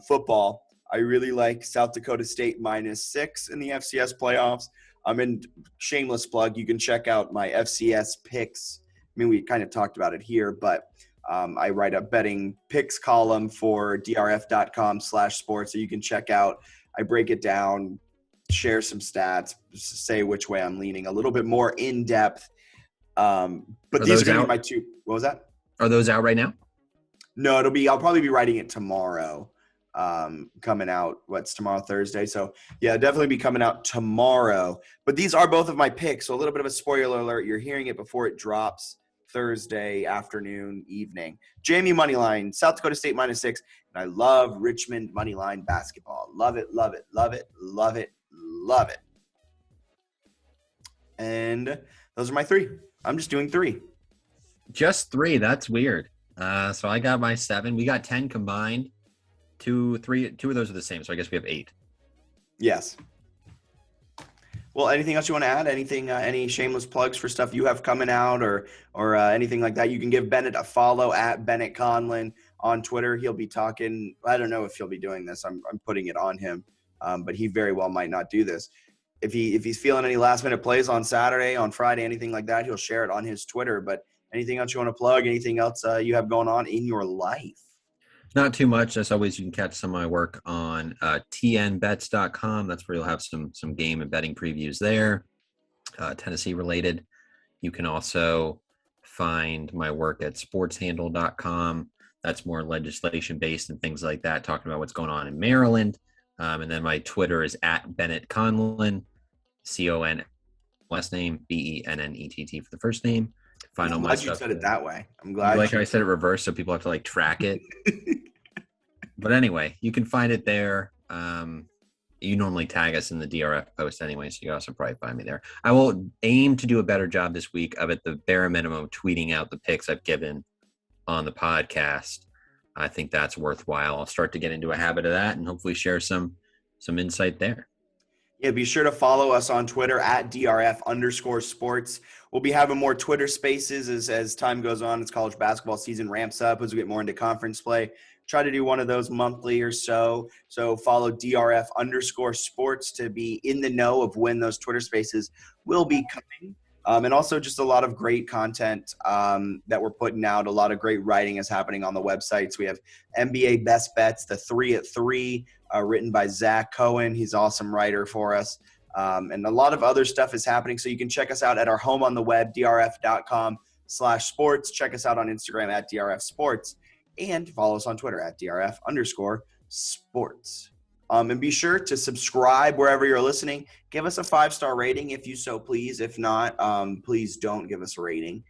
Football. I really like South Dakota State -6 in the FCS playoffs. I'm in shameless plug. You can check out my FCS picks. I mean, we kind of talked about it here, but I write a betting picks column for drf.com/sports that you can check out. I break it down, share some stats, say which way I'm leaning a little bit more in depth. But these are going to be my two. What was that? Are those out right now? No, I'll probably be writing it tomorrow. Coming out, what's tomorrow, Thursday? So yeah, definitely be coming out tomorrow. But these are both of my picks. So a little bit of a spoiler alert. You're hearing it before it drops Thursday afternoon, evening. JMU money line, South Dakota State -6. And I love Richmond money line basketball. Love it, love it, love it, love it, love it. And those are my 3. I'm just doing 3. Just 3. That's weird. So I got my 7. We got 10 combined. 2 of those are the same. So I guess we have 8. Yes. Well, anything else you want to add? Anything, any shameless plugs for stuff you have coming out or anything like that? You can give Bennett a follow at Bennett Conlin on Twitter. He'll be talking. I don't know if he'll be doing this. I'm putting it on him, but he very well might not do this. If he's feeling any last minute plays on Saturday, on Friday, anything like that, he'll share it on his Twitter. But anything else you want to plug? Anything else you have going on in your life? Not too much. As always, you can catch some of my work on tnbets.com. That's where you'll have some game and betting previews there, Tennessee related. You can also find my work at sportshandle.com. That's more legislation based and things like that, talking about what's going on in Maryland. And then my Twitter is at Bennett Conlin, C-O-N last name, B-E-N-N-E-T-T for the first name. Find all my stuff. I'm glad you said it that way. I'm glad. Like I said it reversed, so people have to like track it. But anyway, you can find it there. You normally tag us in the DRF post anyway, so you can also probably find me there. I will aim to do a better job this week of, at the bare minimum, tweeting out the picks I've given on the podcast. I think that's worthwhile. I'll start to get into a habit of that and hopefully share some insight there. Yeah, be sure to follow us on Twitter at DRF_sports. We'll be having more Twitter spaces as time goes on, as college basketball season ramps up, as we get more into conference play. Try to do one of those monthly or so. So follow DRF_sports to be in the know of when those Twitter spaces will be coming. And also just a lot of great content that we're putting out. A lot of great writing is happening on the websites. We have NBA Best Bets, the 3 at 3, written by Zach Cohen. He's an awesome writer for us. And a lot of other stuff is happening. So you can check us out at our home on the web, drf.com/sports. Check us out on Instagram at DRF Sports. And follow us on Twitter at DRF_sports. And be sure to subscribe wherever you're listening. Give us a 5-star rating if you so please. If not, please don't give us a rating.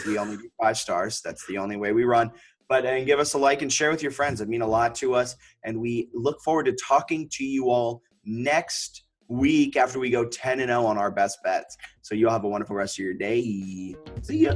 We only do 5 stars. That's the only way we run. And give us a like and share with your friends. It means a lot to us. And we look forward to talking to you all next week after we go 10-0 on our best bets. So you'll have a wonderful rest of your day. See ya.